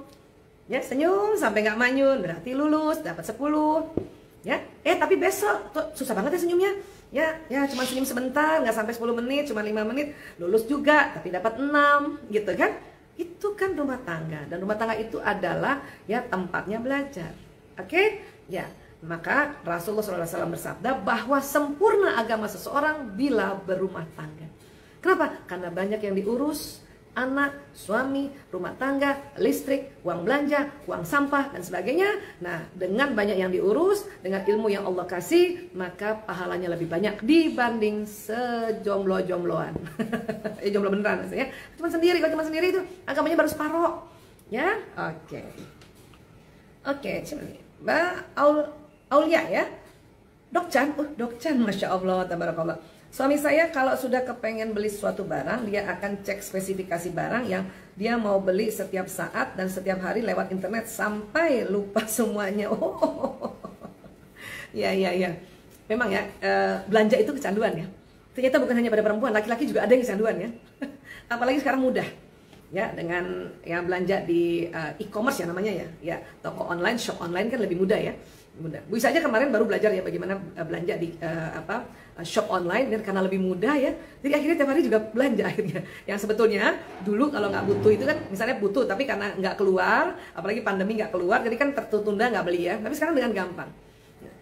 Ya, senyum sampai nggak manyun, berarti lulus, dapat 10. Ya, tapi besok tuh, susah banget ya senyumnya. Ya cuma senyum sebentar, nggak sampai 10 menit, cuma 5 menit, lulus juga, tapi dapat 6, gitu kan? Itu kan rumah tangga, dan rumah tangga itu adalah ya tempatnya belajar. Oke? Ya. Maka Rasulullah SAW bersabda bahwa sempurna agama seseorang bila berumah tangga. Kenapa? Karena banyak yang diurus, anak, suami, rumah tangga, listrik, uang belanja, uang sampah, dan sebagainya. Nah, dengan banyak yang diurus, dengan ilmu yang Allah kasih, maka pahalanya lebih banyak dibanding sejomblo-jombloan. Jomblo beneran maksudnya. Cuma sendiri, kalau cuma sendiri itu agamanya baru separoh. Ya, oke. Oke, siapa nih? Mbak Aulia ya. Dokcan, Dokcan, Masya Allah, tabarakallah. Suami saya kalau sudah kepengen beli suatu barang, dia akan cek spesifikasi barang yang dia mau beli setiap saat dan setiap hari lewat internet sampai lupa semuanya. Ya. Memang ya, belanja itu kecanduan ya. Ternyata bukan hanya pada perempuan, laki-laki juga ada yang kecanduan ya. Apalagi sekarang mudah. Ya, dengan yang belanja di e-commerce ya namanya ya. Toko online, shop online kan lebih mudah ya. Mudah. Bu Isa aja kemarin baru belajar ya bagaimana belanja di shop online, dan karena lebih mudah ya, jadi akhirnya tiap hari juga belanja akhirnya. Yang sebetulnya dulu kalau nggak butuh itu kan, misalnya butuh tapi karena nggak keluar, apalagi pandemi nggak keluar, jadi kan tertunda nggak beli ya. Tapi sekarang dengan gampang.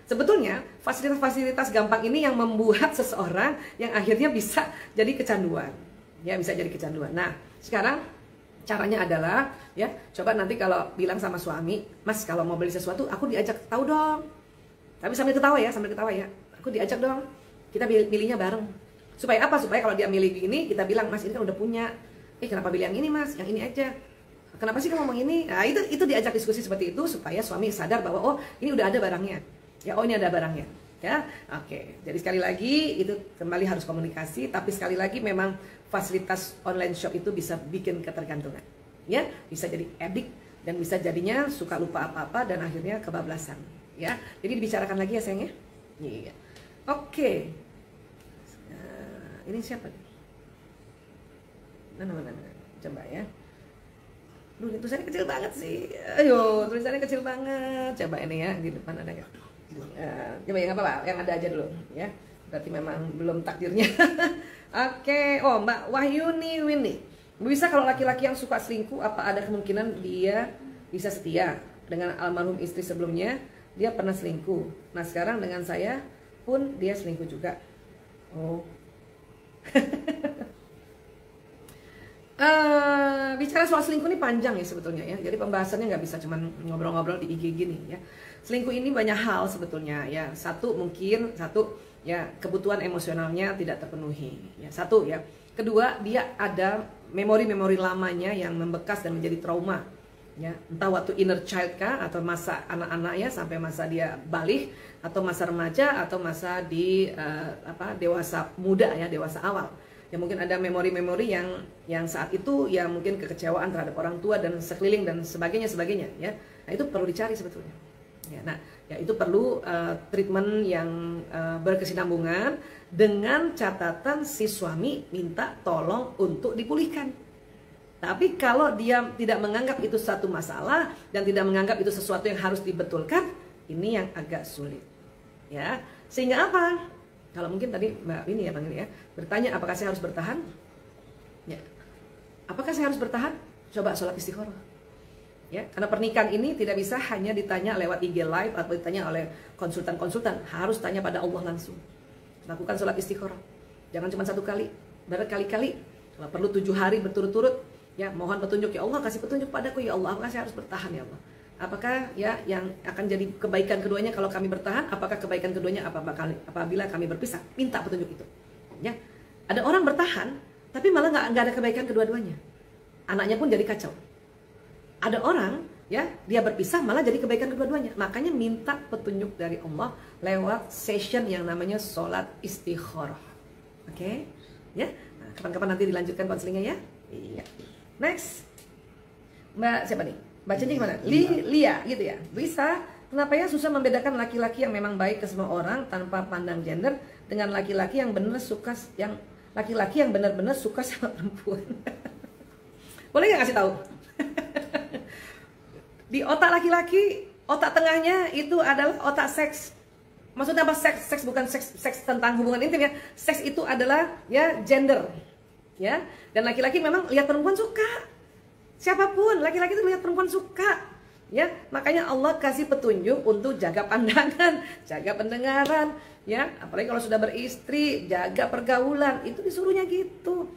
Sebetulnya fasilitas-fasilitas gampang ini yang membuat seseorang yang akhirnya bisa jadi kecanduan, ya bisa jadi kecanduan. Nah sekarang caranya adalah ya, coba nanti kalau bilang sama suami, Mas kalau mau beli sesuatu aku diajak tahu dong. Tapi sambil ketawa ya, aku diajak dong. Kita pilihnya bareng. Supaya apa? Supaya kalau dia milih ini, kita bilang, Mas ini kan udah punya. Kenapa pilih yang ini Mas? Yang ini aja. Kenapa sih kamu ngomong ini? Nah itu diajak diskusi seperti itu supaya suami sadar bahwa oh ini udah ada barangnya. Ya oh ini ada barangnya. Ya, oke. Jadi sekali lagi itu kembali harus komunikasi. Tapi sekali lagi memang fasilitas online shop itu bisa bikin ketergantungan, ya bisa jadi addict dan bisa jadinya suka lupa apa-apa dan akhirnya kebablasan, ya. Jadi dibicarakan lagi ya sayangnya. Iya. Oke. Ini siapa nih? Mana? Coba ya. Duh, ini tulisannya kecil banget sih. Ayo, tulisannya kecil banget. Coba ini ya, di depan ada nggak? Coba yang apa? Yang ada aja dulu, ya. Berarti memang belum takdirnya. Oke. Oh, Mbak Wahyuni Winnie. Bisa kalau laki-laki yang suka selingkuh, apa ada kemungkinan dia bisa setia dengan almarhum istri sebelumnya? Dia pernah selingkuh. Nah sekarang dengan saya pun dia selingkuh juga. Oh. Bicara soal selingkuh ini panjang ya sebetulnya ya. Jadi pembahasannya nggak bisa cuman ngobrol-ngobrol di IG gini ya. Selingkuh ini banyak hal sebetulnya ya. Satu ya kebutuhan emosionalnya tidak terpenuhi ya, satu ya. Kedua, dia ada memori-memori lamanya yang membekas dan menjadi trauma ya, entah waktu inner child kah, atau masa anak-anak ya sampai masa dia balik, atau masa remaja, atau masa di dewasa muda ya, dewasa awal ya. Mungkin ada memori-memori yang saat itu ya mungkin kekecewaan terhadap orang tua dan sekeliling dan sebagainya ya. Nah itu perlu dicari sebetulnya ya. Nah ya itu perlu treatment yang berkesinambungan, dengan catatan si suami minta tolong untuk dipulihkan. Tapi kalau dia tidak menganggap itu satu masalah dan tidak menganggap itu sesuatu yang harus dibetulkan, ini yang agak sulit ya. Sehingga apa? Kalau mungkin tadi Mbak Winnie ya panggil ya, bertanya apakah saya harus bertahan ya. Apakah saya harus bertahan? Coba sholat istikharah ya, karena pernikahan ini tidak bisa hanya ditanya lewat IG live atau ditanya oleh konsultan-konsultan, harus tanya pada Allah langsung. Lakukan sholat istikharah, jangan cuma satu kali, berkali-kali. Kalau perlu 7 hari berturut-turut ya, mohon petunjuk ya Allah, kasih petunjuk padaku ya Allah, apakah saya harus bertahan ya Allah? Apakah ya yang akan jadi kebaikan keduanya kalau kami bertahan? Apakah kebaikan keduanya apabila kami berpisah? Minta petunjuk itu ya. Ada orang bertahan tapi malah nggak ada kebaikan kedua-duanya, anaknya pun jadi kacau. Ada orang ya, dia berpisah malah jadi kebaikan kedua-duanya. Makanya minta petunjuk dari Allah lewat session yang namanya sholat istikharah. Oke ya. Nah, kapan-kapan nanti dilanjutkan konselingnya ya. Iya. Next, Mbak siapa nih? Bacanya gimana? Lia gitu ya. Bisa. Kenapa ya susah membedakan laki-laki yang memang baik ke semua orang tanpa pandang gender dengan laki-laki yang benar-benar suka sama perempuan? Boleh nggak kasih tahu? Di otak laki-laki, otak tengahnya itu adalah otak seks. Maksudnya apa seks? Seks bukan seks tentang hubungan intim ya. Seks itu adalah ya gender. Ya. Dan laki-laki memang lihat perempuan suka. Siapapun, laki-laki itu lihat perempuan suka. Ya, makanya Allah kasih petunjuk untuk jaga pandangan, jaga pendengaran, ya. Apalagi kalau sudah beristri, jaga pergaulan, itu disuruhnya gitu.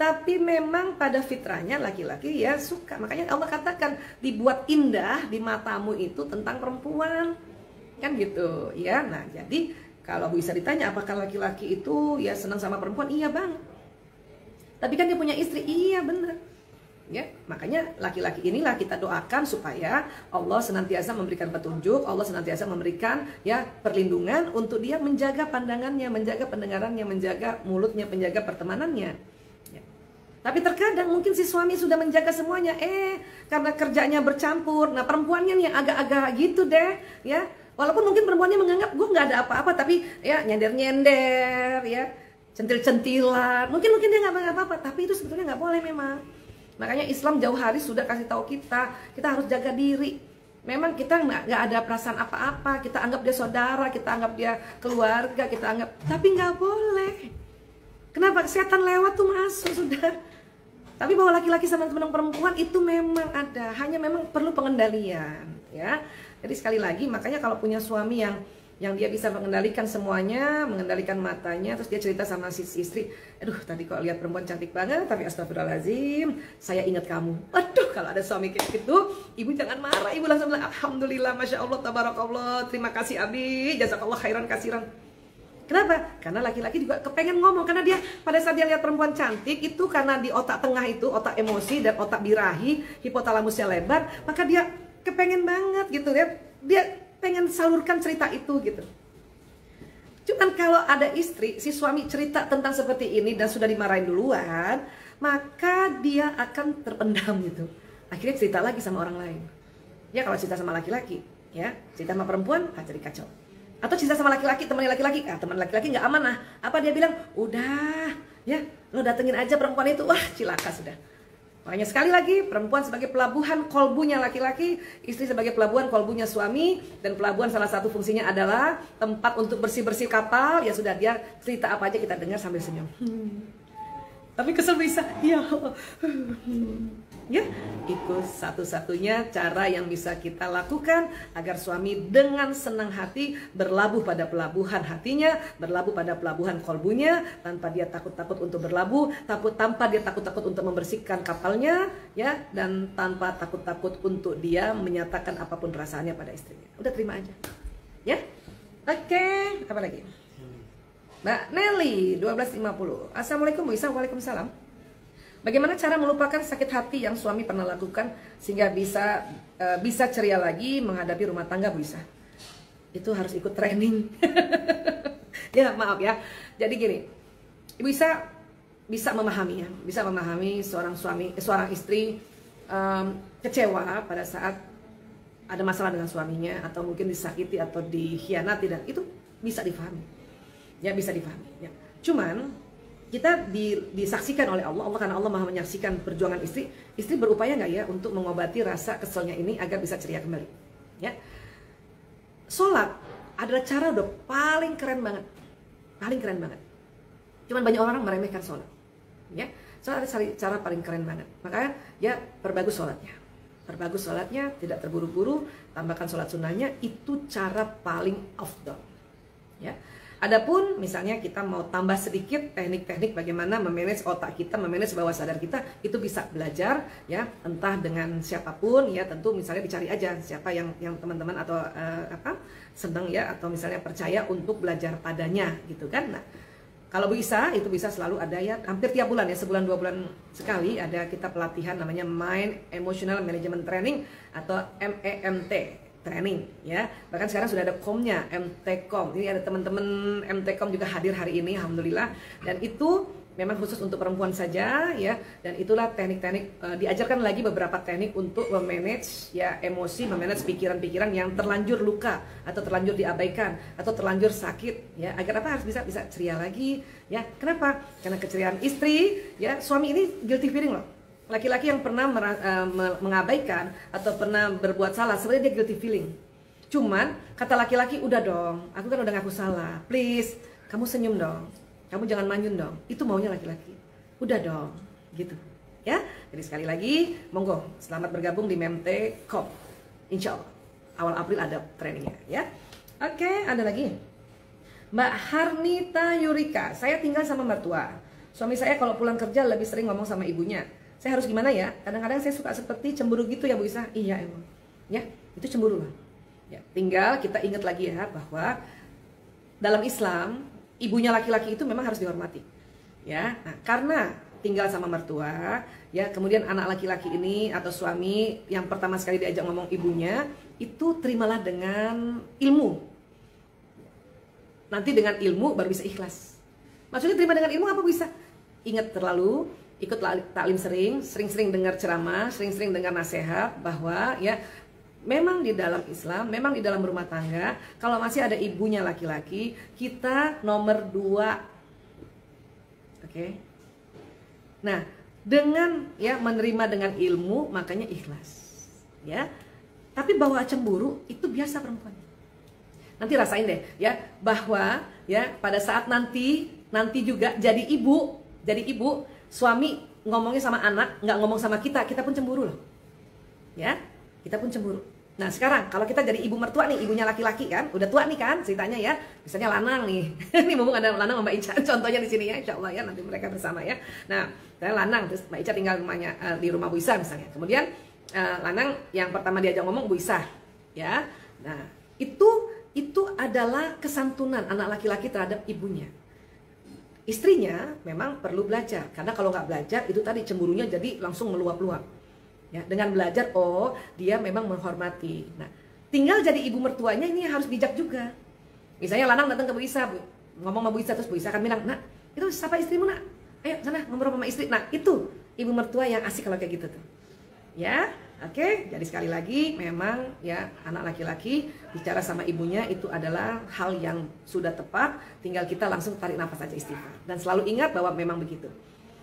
Tapi memang pada fitrahnya laki-laki ya suka. Makanya Allah katakan dibuat indah di matamu itu tentang perempuan. Kan gitu ya. Nah jadi kalau bisa ditanya apakah laki-laki itu ya senang sama perempuan? Iya banget. Tapi kan dia punya istri. Iya benar. Ya, makanya laki-laki inilah kita doakan supaya Allah senantiasa memberikan petunjuk, Allah senantiasa memberikan ya perlindungan untuk dia menjaga pandangannya, menjaga pendengarannya, menjaga mulutnya, menjaga pertemanannya. Ya. Tapi terkadang mungkin si suami sudah menjaga semuanya, karena kerjanya bercampur, nah perempuannya nih agak-agak gitu deh, ya. Walaupun mungkin perempuannya menganggap gue nggak ada apa-apa, tapi ya nyender-nyender, ya centil-centilan, mungkin dia nggak apa-apa, tapi itu sebetulnya nggak boleh memang. Makanya Islam jauh hari sudah kasih tahu kita harus jaga diri. Memang kita nggak ada perasaan apa-apa, kita anggap dia saudara, kita anggap dia keluarga, kita anggap, tapi nggak boleh. Kenapa? Setan lewat tuh masuk sudah. Tapi bahwa laki-laki sama teman perempuan itu memang ada, hanya memang perlu pengendalian, ya. Jadi sekali lagi, makanya kalau punya suami yang dia bisa mengendalikan semuanya, mengendalikan matanya, terus dia cerita sama si istri, aduh tadi kok lihat perempuan cantik banget, tapi astagfirullahaladzim, saya ingat kamu. Aduh kalau ada suami kayak gitu, ibu jangan marah, ibu langsung bilang, alhamdulillah, masya Allah, tabarakallah, terima kasih abi, jazakallah khairan kasiran. Kenapa? Karena laki-laki juga kepengen ngomong, karena dia pada saat dia lihat perempuan cantik itu karena di otak tengah itu, otak emosi dan otak birahi, hipotalamusnya lebar, maka dia kepengen banget gitu ya, dia pengen salurkan cerita itu gitu. Cuman kalau ada istri, si suami cerita tentang seperti ini dan sudah dimarahin duluan, maka dia akan terpendam gitu. Akhirnya cerita lagi sama orang lain. Ya kalau cerita sama laki-laki, ya cerita sama perempuan, jadi kacau. Atau cerita sama laki-laki, teman laki-laki, teman laki-laki nggak amanah. Apa dia bilang? Udah, ya lo datengin aja perempuan itu, wah cilaka sudah. Makanya sekali lagi, perempuan sebagai pelabuhan kolbunya laki-laki, istri sebagai pelabuhan kolbunya suami, dan pelabuhan salah satu fungsinya adalah tempat untuk bersih-bersih kapal. Ya sudah, dia cerita apa aja kita dengar sambil senyum. Tapi kesel bisa, ya. Ya, itu satu-satunya cara yang bisa kita lakukan agar suami dengan senang hati berlabuh pada pelabuhan hatinya, berlabuh pada pelabuhan kolbunya, tanpa dia takut-takut untuk berlabuh, tanpa dia takut-takut untuk membersihkan kapalnya, ya, dan tanpa takut-takut untuk dia menyatakan apapun perasaannya pada istrinya. Udah terima aja, ya. Oke, apa lagi? Mbak Nelly 1250. Assalamualaikum Bu Isa. Waalaikumsalam. Bagaimana cara melupakan sakit hati yang suami pernah lakukan sehingga bisa ceria lagi menghadapi rumah tangga Bu Isa? Itu harus ikut training. Ya maaf ya. Jadi gini, Ibu Isa bisa memahami ya, bisa memahami seorang istri kecewa pada saat ada masalah dengan suaminya atau mungkin disakiti atau dikhianati, dan itu bisa difahami. Ya bisa difahami. Ya. Cuman kita disaksikan oleh Allah karena Allah maha menyaksikan perjuangan istri berupaya nggak ya untuk mengobati rasa keselnya ini agar bisa ceria kembali, ya. Sholat adalah cara udah paling keren banget, cuman banyak orang meremehkan sholat, ya. Sholat adalah cara paling keren banget, makanya ya perbagus sholatnya, tidak terburu-buru, tambahkan sholat sunnahnya, itu cara paling afdal, ya. Adapun misalnya kita mau tambah sedikit teknik-teknik bagaimana memanage otak kita, memanage bawah sadar kita, itu bisa belajar ya, entah dengan siapapun ya, tentu misalnya dicari aja siapa yang teman-teman atau senang ya, atau misalnya percaya untuk belajar padanya gitu kan. Nah, kalau bisa itu bisa selalu ada ya, hampir tiap bulan ya, sebulan 2 bulan sekali ada kita pelatihan namanya Mind Emotional Management Training atau MEMT training ya. Bahkan sekarang sudah ada komnya, MT-kom. Ini ada teman-teman MT-kom juga hadir hari ini, alhamdulillah. Dan itu memang khusus untuk perempuan saja ya. Dan itulah teknik-teknik, diajarkan lagi beberapa teknik untuk memanage ya emosi, memanage pikiran-pikiran yang terlanjur luka atau terlanjur diabaikan atau terlanjur sakit ya, agar apa harus bisa ceria lagi ya. Kenapa? Karena keceriaan istri ya, suami ini guilty feeling loh. Laki-laki yang pernah mengabaikan atau pernah berbuat salah, sebenarnya dia guilty feeling. Cuman kata laki-laki, udah dong, aku kan udah ngaku salah, please kamu senyum dong, kamu jangan manyun dong. Itu maunya laki-laki. Udah dong, gitu ya. Jadi sekali lagi, monggo selamat bergabung di MEMT-kom. Insya Allah awal April ada trainingnya ya. Oke, ada lagi Mbak Harnita Yurika. Saya tinggal sama mertua. suami saya kalau pulang kerja lebih sering ngomong sama ibunya. Saya harus gimana ya? Kadang-kadang saya suka seperti cemburu gitu ya Bu Isa. Iya emang. Ya, itu cemburu lah. Ya, tinggal kita ingat lagi ya bahwa dalam Islam ibunya laki-laki itu memang harus dihormati. Ya, nah, karena tinggal sama mertua, ya, kemudian anak laki-laki ini atau suami yang pertama sekali diajak ngomong ibunya, itu terimalah dengan ilmu. Nanti dengan ilmu baru bisa ikhlas. Maksudnya terima dengan ilmu apa bisa? Ingat terlalu, ikut taklim sering-sering dengar ceramah, sering-sering dengar nasihat bahwa ya memang di dalam Islam, memang di dalam rumah tangga, kalau masih ada ibunya laki-laki, kita nomor 2. Oke. Nah, dengan ya menerima dengan ilmu, makanya ikhlas. Ya. Tapi bawa cemburu itu biasa perempuan. Nanti rasain deh ya bahwa ya pada saat nanti juga jadi ibu, suami ngomongnya sama anak, nggak ngomong sama kita pun cemburu loh. Ya, kita pun cemburu. Nah sekarang kalau kita jadi ibu mertua nih, ibunya laki-laki kan, udah tua nih kan ceritanya ya, misalnya Lanang nih, ini mumpung ada Lanang sama Mbak Ica, contohnya di sini ya, Insya Allah ya nanti mereka bersama ya. Nah, saya Lanang, terus Mbak Ica tinggal rumahnya di rumah Bu Isa misalnya, kemudian Lanang yang pertama diajak ngomong Bu Isa, ya. Nah itu adalah kesantunan anak laki-laki terhadap ibunya. Istrinya memang perlu belajar, karena kalau nggak belajar itu tadi cemburunya jadi langsung meluap-luap. Ya, dengan belajar, oh dia memang menghormati. Nah, tinggal jadi ibu mertuanya ini harus bijak juga. Misalnya Lanang datang ke Bu Isa, ngomong sama Bu Isa, terus Bu Isa akan bilang, nak, itu siapa istrimu nak? Ayo sana ngobrol sama istri. Nah itu ibu mertua yang asik kalau kayak gitu tuh. Ya, oke. Jadi sekali lagi, memang ya anak laki-laki bicara sama ibunya itu adalah hal yang sudah tepat. Tinggal kita langsung tarik nafas aja istighfar. Dan selalu ingat bahwa memang begitu.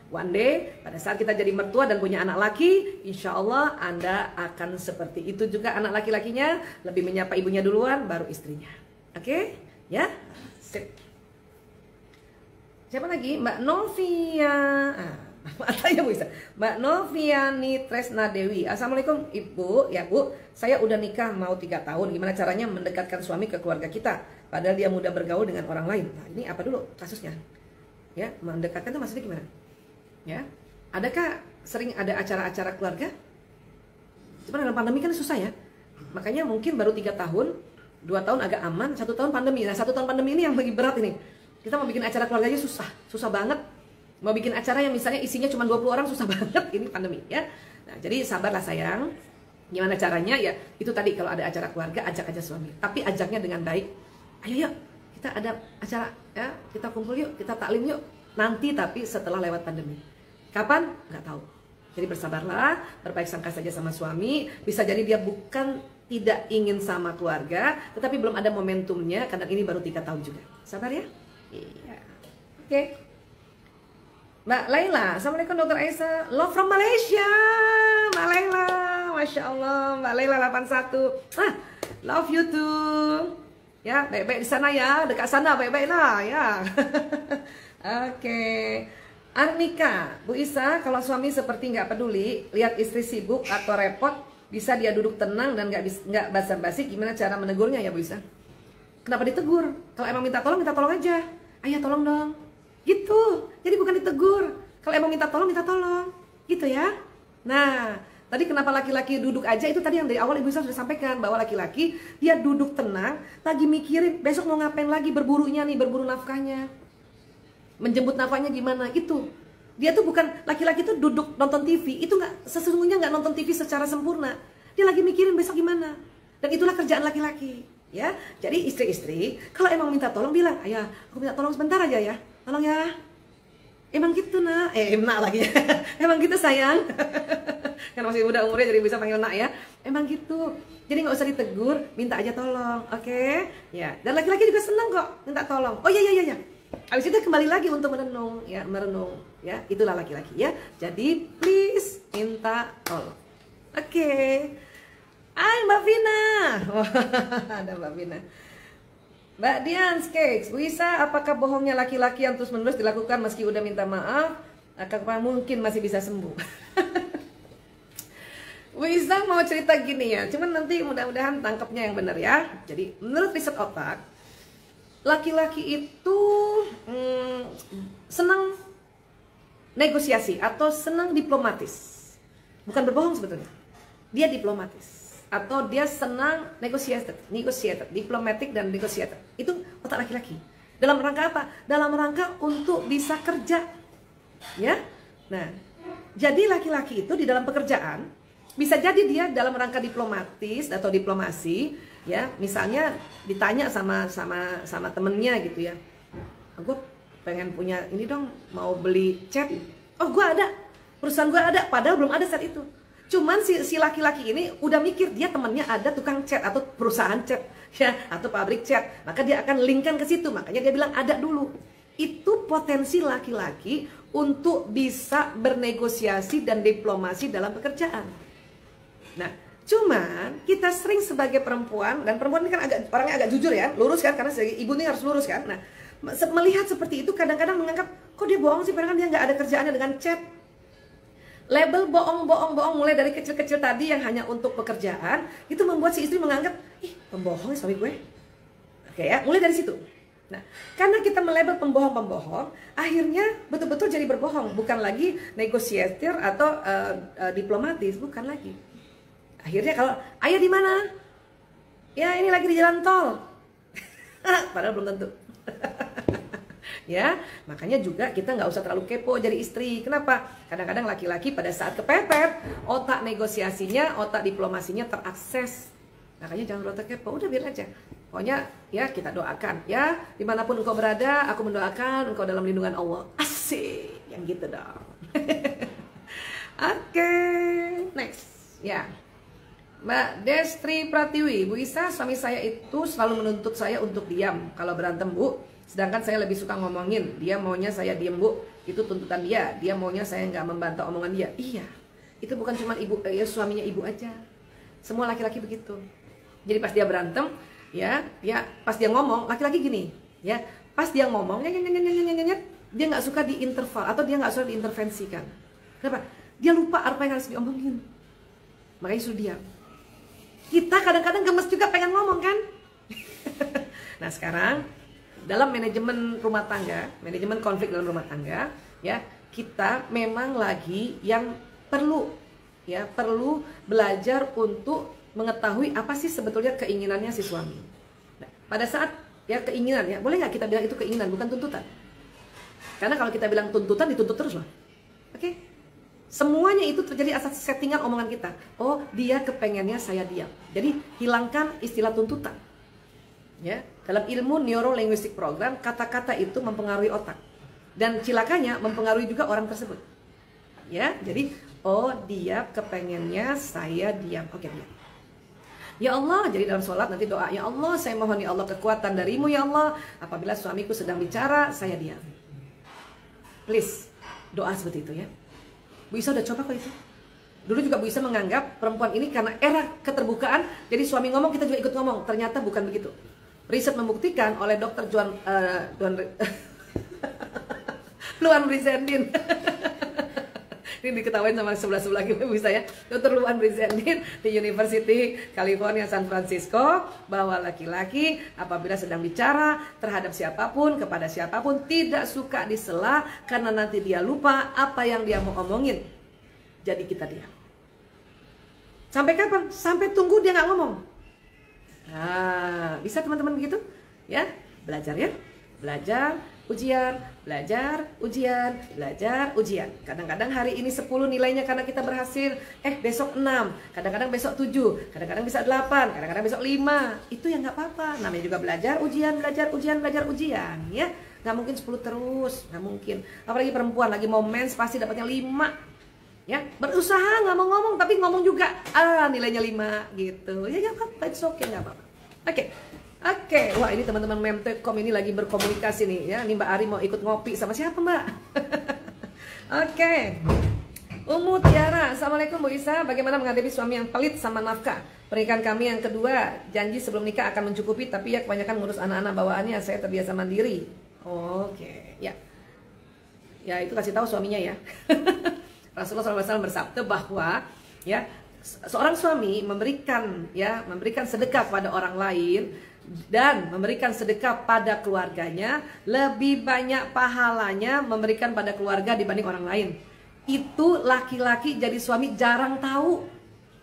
One day, pada saat kita jadi mertua dan punya anak laki, insya Allah Anda akan seperti itu juga anak laki-lakinya, lebih menyapa ibunya duluan, baru istrinya. Oke? Ya? Sip. Siapa lagi? Mbak Novia. Matanya Bu Isa. Mbak Noviani Tresna Dewi. Assalamualaikum Ibu. Ya Bu, saya udah nikah mau 3 tahun. Gimana caranya mendekatkan suami ke keluarga kita? Padahal dia mudah bergaul dengan orang lain. Nah ini apa dulu kasusnya? Ya, mendekatkan itu maksudnya gimana? Ya, adakah sering ada acara-acara keluarga? Cuma dalam pandemi kan susah ya. Makanya mungkin baru 3 tahun, 2 tahun agak aman, 1 tahun pandemi. Nah 1 tahun pandemi ini yang bagi berat ini. Kita mau bikin acara keluarganya susah banget. Mau bikin acara yang misalnya isinya cuma 20 orang susah banget. Ini pandemi ya. Nah jadi sabarlah sayang. Gimana caranya ya? Itu tadi kalau ada acara keluarga ajak aja suami. Tapi ajaknya dengan baik. Ayo yuk kita ada acara ya, kita kumpul yuk, kita taklim yuk. Nanti tapi setelah lewat pandemi. Kapan? Nggak tahu. Jadi bersabarlah, berbaik sangka saja sama suami. Bisa jadi dia bukan tidak ingin sama keluarga, tetapi belum ada momentumnya, karena ini baru 3 tahun juga. Sabar ya? Iya. Oke. Mbak Laila, Assalamualaikum Dr. Aisyah. Love from Malaysia. Mbak Laila, Masya Allah. Mbak Laila 81. Love you too. Ya, baik-baik di sana ya. Dekat sana baik-baik lah ya. Oke. Arnika, Bu Isa, kalau suami seperti nggak peduli, lihat istri sibuk atau repot, bisa dia duduk tenang dan nggak basa-basi, gimana cara menegurnya ya Bu Isa? Kenapa ditegur? Kalau emang minta tolong aja. Ayah tolong dong. Gitu. Jadi bukan ditegur. Kalau emang minta tolong, gitu ya. Nah, tadi kenapa laki-laki duduk aja, itu tadi yang dari awal Ibu Isa sudah sampaikan, bahwa laki-laki dia duduk tenang, lagi mikirin besok mau ngapain lagi, berburunya nih, berburu nafkahnya. Menjemput nafkahnya gimana, itu dia tuh bukan, laki-laki tuh duduk nonton TV, itu nggak, sesungguhnya nggak nonton TV secara sempurna, dia lagi mikirin besok gimana. Dan itulah kerjaan laki-laki ya. Jadi istri-istri kalau emang minta tolong bilang, ayah aku minta tolong sebentar aja ya, tolong ya. Emang gitu nak, nak lagi ya. Emang gitu sayang. Kan masih muda umurnya jadi bisa panggil nak ya. Emang gitu. Jadi nggak usah ditegur, minta aja tolong, oke? Ya. Dan laki-laki juga senang kok minta tolong. Oh iya. Habis itu kembali lagi untuk merenung, ya. Itulah laki-laki ya. Jadi please minta tolong. Oke. Hai Mbak Vina. Ada Mbak Vina. Mbak Dian Cakes, Bu Isa, apakah bohongnya laki-laki yang terus-menerus dilakukan meski udah minta maaf, apakah mungkin masih bisa sembuh? Bu Isa mau cerita gini ya, cuman nanti mudah-mudahan tangkapnya yang benar ya. Jadi menurut riset otak, laki-laki itu senang negosiasi atau senang diplomatis. Bukan berbohong sebetulnya. Dia diplomatis atau dia senang negotiated, diplomatic dan negotiated. Itu otak laki-laki. Dalam rangka apa? Dalam rangka untuk bisa kerja. Ya. Nah, jadi laki-laki itu di dalam pekerjaan bisa jadi dia dalam rangka diplomatis atau diplomasi, ya. Misalnya ditanya sama temennya gitu ya. Gue pengen punya ini dong, mau beli cat. Oh, gue ada. Perusahaan gue ada, padahal belum ada cat itu. Cuman si laki-laki ini udah mikir dia temannya ada tukang cat atau perusahaan cat, ya, atau pabrik cat. Maka dia akan linkkan ke situ. Makanya dia bilang ada dulu. Itu potensi laki-laki untuk bisa bernegosiasi dan diplomasi dalam pekerjaan. Nah, cuman kita sering sebagai perempuan, dan perempuan ini kan orangnya agak jujur ya, lurus kan, karena sebagai ibu ini harus lurus kan. Nah, melihat seperti itu kadang-kadang menganggap, kok dia bohong sih, padahal kan dia nggak ada kerjaannya dengan chat. Label bohong mulai dari kecil-kecil tadi yang hanya untuk pekerjaan, itu membuat si istri menganggap, ih pembohong ya suami gue. Oke ya, mulai dari situ. Nah, karena kita melabel pembohong, akhirnya betul-betul jadi berbohong, bukan lagi negosiator atau diplomatis, bukan lagi. Akhirnya kalau ayah di mana? Ya ini lagi di jalan tol. Padahal belum tentu. Ya, makanya juga kita nggak usah terlalu kepo jadi istri. Kenapa? Kadang-kadang laki-laki pada saat kepepet, otak negosiasinya, otak diplomasinya terakses. Makanya jangan terlalu kepo, udah biar aja. Pokoknya ya kita doakan ya, dimanapun engkau berada, aku mendoakan engkau dalam lindungan Allah. Asik, yang gitu dong. Oke, next ya. Mbak Destri Pratiwi, Bu Isa, suami saya itu selalu menuntut saya untuk diam kalau berantem, Bu. Sedangkan saya lebih suka ngomongin. Dia maunya saya diam, Bu. Itu tuntutan dia. Dia maunya saya nggak membantah omongan dia. Iya, itu bukan cuma ibu, ya suaminya ibu aja. Semua laki-laki begitu. Jadi pas dia berantem, ya pas dia ngomong, laki-laki gini, ya pas dia ngomong, dia nggak suka diinterval atau dia nggak suka diintervensikan. Kenapa? Dia lupa apa yang harus diomongin. Makanya suruh diam. Kita kadang-kadang gemes juga pengen ngomong kan. Nah sekarang dalam manajemen rumah tangga, manajemen konflik dalam rumah tangga, ya kita memang lagi yang perlu belajar untuk mengetahui apa sih sebetulnya keinginannya si suami. Nah, pada saat ya keinginan ya, boleh nggak kita bilang itu keinginan bukan tuntutan? Karena kalau kita bilang tuntutan dituntut terus loh. Oke? Semuanya itu terjadi atas settingan omongan kita. Oh, dia kepengennya saya diam. Jadi hilangkan istilah tuntutan. Ya, dalam ilmu neuro linguistic program, kata-kata itu mempengaruhi otak. Dan cilakanya mempengaruhi juga orang tersebut. Ya, jadi oh dia kepengennya saya diam. Oke, diam. Ya Allah, jadi dalam sholat nanti doa, ya Allah saya mohon ya Allah kekuatan darimu ya Allah. Apabila suamiku sedang bicara, saya diam. Please, doa seperti itu ya. Bu Isa udah coba kok itu. Dulu juga Bu Isa menganggap perempuan ini karena era keterbukaan, jadi suami ngomong kita juga ikut ngomong. Ternyata bukan begitu. Riset membuktikan oleh Dr. Luan Rizendin. Ini diketawain sama sebelah-sebelah lagi Bu Isa ya. Dr. Luan Rizendin di University California San Francisco, bahwa laki-laki apabila sedang bicara terhadap siapapun, kepada siapapun, tidak suka disela karena nanti dia lupa apa yang dia mau omongin. Jadi kita diam. Sampai kapan? Sampai tunggu dia nggak ngomong. Nah, bisa teman-teman begitu? Ya, belajar ya. Belajar, ujian, belajar, ujian, belajar, ujian. Kadang-kadang hari ini 10 nilainya karena kita berhasil, besok 6, kadang-kadang besok 7, kadang-kadang bisa 8, kadang-kadang besok 5. Itu ya nggak apa-apa. Namanya juga belajar, ujian, belajar, ujian, belajar, ujian, ya. Nggak mungkin 10 terus, nggak mungkin. Apalagi perempuan lagi mau mens pasti dapatnya 5. Ya, berusaha nggak mau ngomong tapi ngomong juga, nilainya 5 gitu. Ya nggak apa-apa, it's okay, nggak apa-apa. Oke, wah ini teman-teman Memtekom ini lagi berkomunikasi nih ya. Ini Mbak Ari mau ikut ngopi sama siapa Mbak? Oke. Umu Tiara, Assalamualaikum Bu Isa. Bagaimana menghadapi suami yang pelit sama nafkah? Pernikahan kami yang kedua, janji sebelum nikah akan mencukupi, tapi ya kebanyakan ngurus anak-anak bawaannya. Saya terbiasa mandiri. Oke, ya. Ya itu kasih tahu suaminya ya. Rasulullah SAW bersabda bahwa ya seorang suami memberikan sedekah pada orang lain dan memberikan sedekah pada keluarganya lebih banyak pahalanya memberikan pada keluarga dibanding orang lain. Itu laki-laki jadi suami jarang tahu,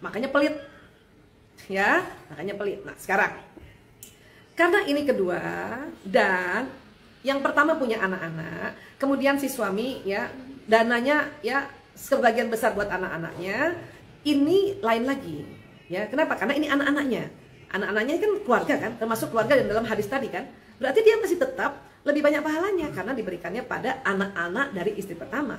makanya pelit ya, makanya pelit. Nah sekarang karena ini kedua dan yang pertama punya anak-anak, kemudian si suami ya dananya ya sebagian besar buat anak-anaknya, ini lain lagi ya. Kenapa? Karena ini anak-anaknya kan keluarga kan, termasuk keluarga dan dalam hadis tadi kan, berarti dia masih tetap lebih banyak pahalanya karena diberikannya pada anak-anak dari istri pertama,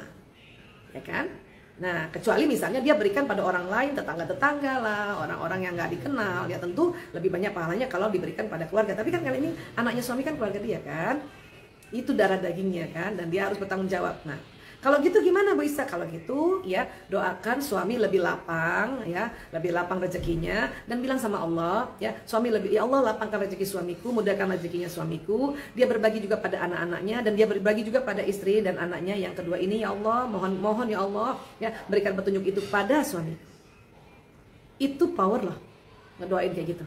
ya kan? Nah kecuali misalnya dia berikan pada orang lain, tetangga-tetangga lah, orang-orang yang nggak dikenal, ya tentu lebih banyak pahalanya kalau diberikan pada keluarga. Tapi kan kali ini anaknya suami kan keluarga dia kan, itu darah dagingnya kan, dan dia harus bertanggung jawab. Nah kalau gitu gimana Bu Isa? Kalau gitu ya doakan suami lebih lapang ya, lebih lapang rezekinya, dan bilang sama Allah ya, suami lebih, ya Allah lapangkan rezeki suamiku, mudahkan rezekinya suamiku, dia berbagi juga pada anak-anaknya, dan dia berbagi juga pada istri dan anaknya yang kedua ini, ya Allah mohon ya Allah ya berikan petunjuk itu pada suami. Itu power loh ngedoain kayak gitu.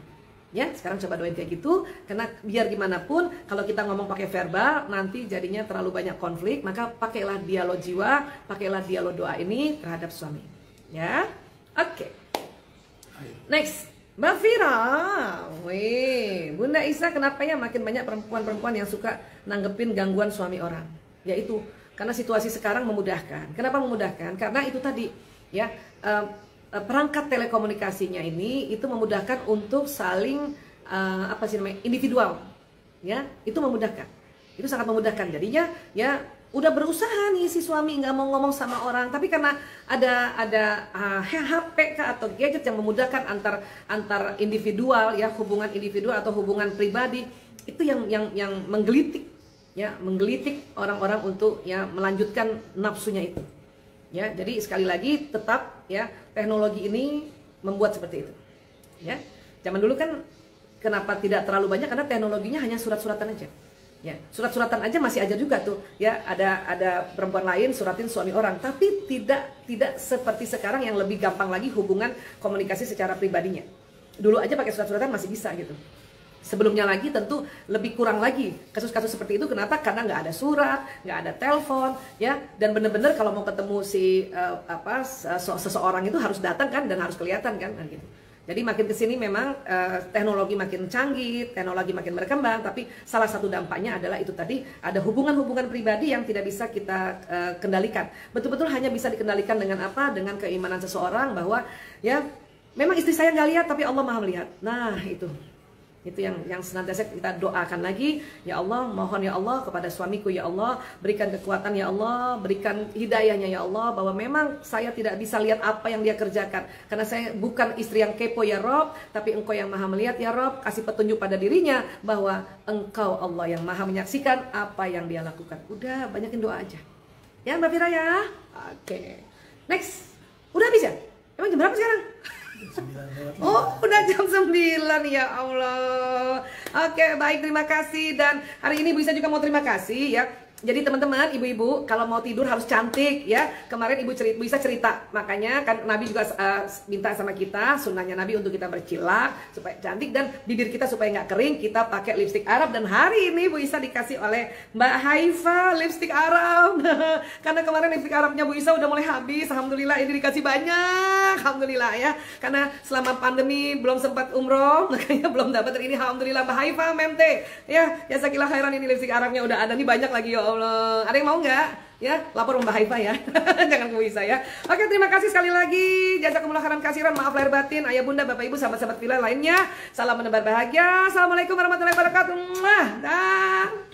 Ya, sekarang coba doain kayak gitu, karena biar gimana pun kalau kita ngomong pakai verbal nanti jadinya terlalu banyak konflik, maka pakailah dialog jiwa, pakailah dialog doa ini terhadap suami. Ya. Oke. Next, Mbak Vira. Wih, Bunda Isa, kenapa ya makin banyak perempuan-perempuan yang suka nanggepin gangguan suami orang? Yaitu karena situasi sekarang memudahkan. Kenapa memudahkan? Karena itu tadi ya, perangkat telekomunikasinya ini itu memudahkan untuk saling individual ya, itu memudahkan, itu sangat memudahkan. Jadinya ya udah berusaha nih si suami nggak mau ngomong sama orang, tapi karena ada HP atau gadget yang memudahkan antar individual ya, hubungan individual atau hubungan pribadi, itu yang menggelitik orang-orang untuk ya melanjutkan nafsunya itu. Ya, jadi sekali lagi tetap ya teknologi ini membuat seperti itu. Ya, zaman dulu kan kenapa tidak terlalu banyak, karena teknologinya hanya surat-suratan aja. Ya, surat-suratan aja masih aja juga tuh. Ya, ada perempuan lain suratin suami orang, tapi tidak seperti sekarang yang lebih gampang lagi hubungan komunikasi secara pribadinya. Dulu aja pakai surat-suratan masih bisa gitu. Sebelumnya lagi tentu lebih kurang lagi kasus-kasus seperti itu. Kenapa? Karena nggak ada surat, nggak ada telepon, ya. Dan bener-bener kalau mau ketemu seseorang itu harus datang kan, dan harus kelihatan kan, gitu. Jadi makin kesini memang teknologi makin canggih, teknologi makin berkembang. Tapi salah satu dampaknya adalah itu tadi, ada hubungan-hubungan pribadi yang tidak bisa kita kendalikan. Betul-betul hanya bisa dikendalikan dengan apa? Dengan keimanan seseorang bahwa ya memang istri saya nggak lihat, tapi Allah Maha melihat. Nah itu yang senantiasa kita doakan lagi. Ya Allah, mohon ya Allah kepada suamiku, ya Allah berikan kekuatan, ya Allah berikan hidayahnya, ya Allah, bahwa memang saya tidak bisa lihat apa yang dia kerjakan, karena saya bukan istri yang kepo ya Rob, tapi Engkau yang Maha melihat ya Rob. Kasih petunjuk pada dirinya bahwa Engkau Allah yang Maha menyaksikan apa yang dia lakukan. Udah, banyakin doa aja ya Mbak Vira ya. Oke. Next, udah habis ya? Emang jam berapa sekarang? Oh, udah jam 9, ya Allah. Oke, baik, terima kasih. Dan hari ini Bu Isa juga mau terima kasih ya. Jadi teman-teman, ibu-ibu kalau mau tidur harus cantik ya. Kemarin Bu Isa cerita, makanya kan Nabi juga minta sama kita, sunnahnya Nabi untuk kita bercilak supaya cantik, dan bibir kita supaya nggak kering, kita pakai lipstik Arab. Dan hari ini Bu Isa dikasih oleh Mbak Haifa lipstik Arab. Karena kemarin lipstik Arabnya Bu Isa udah mulai habis. Alhamdulillah ini dikasih banyak, alhamdulillah ya. Karena selama pandemi belum sempat umroh, makanya belum dapat. Ini alhamdulillah Mbak Haifa Memte ya, jazakallah khairan, ini lipstik Arabnya udah ada nih, banyak lagi ya Allah. Ada yang mau nggak? Ya, lapor Mbak Haifa ya. Jangan ke Isa ya. Oke, terima kasih sekali lagi. Jazakumullah khairan kasiran. Maaf lahir batin, ayah bunda, bapak ibu, sahabat-sahabat villa lainnya. Salam menebar bahagia. Assalamualaikum warahmatullahi wabarakatuh. Dah.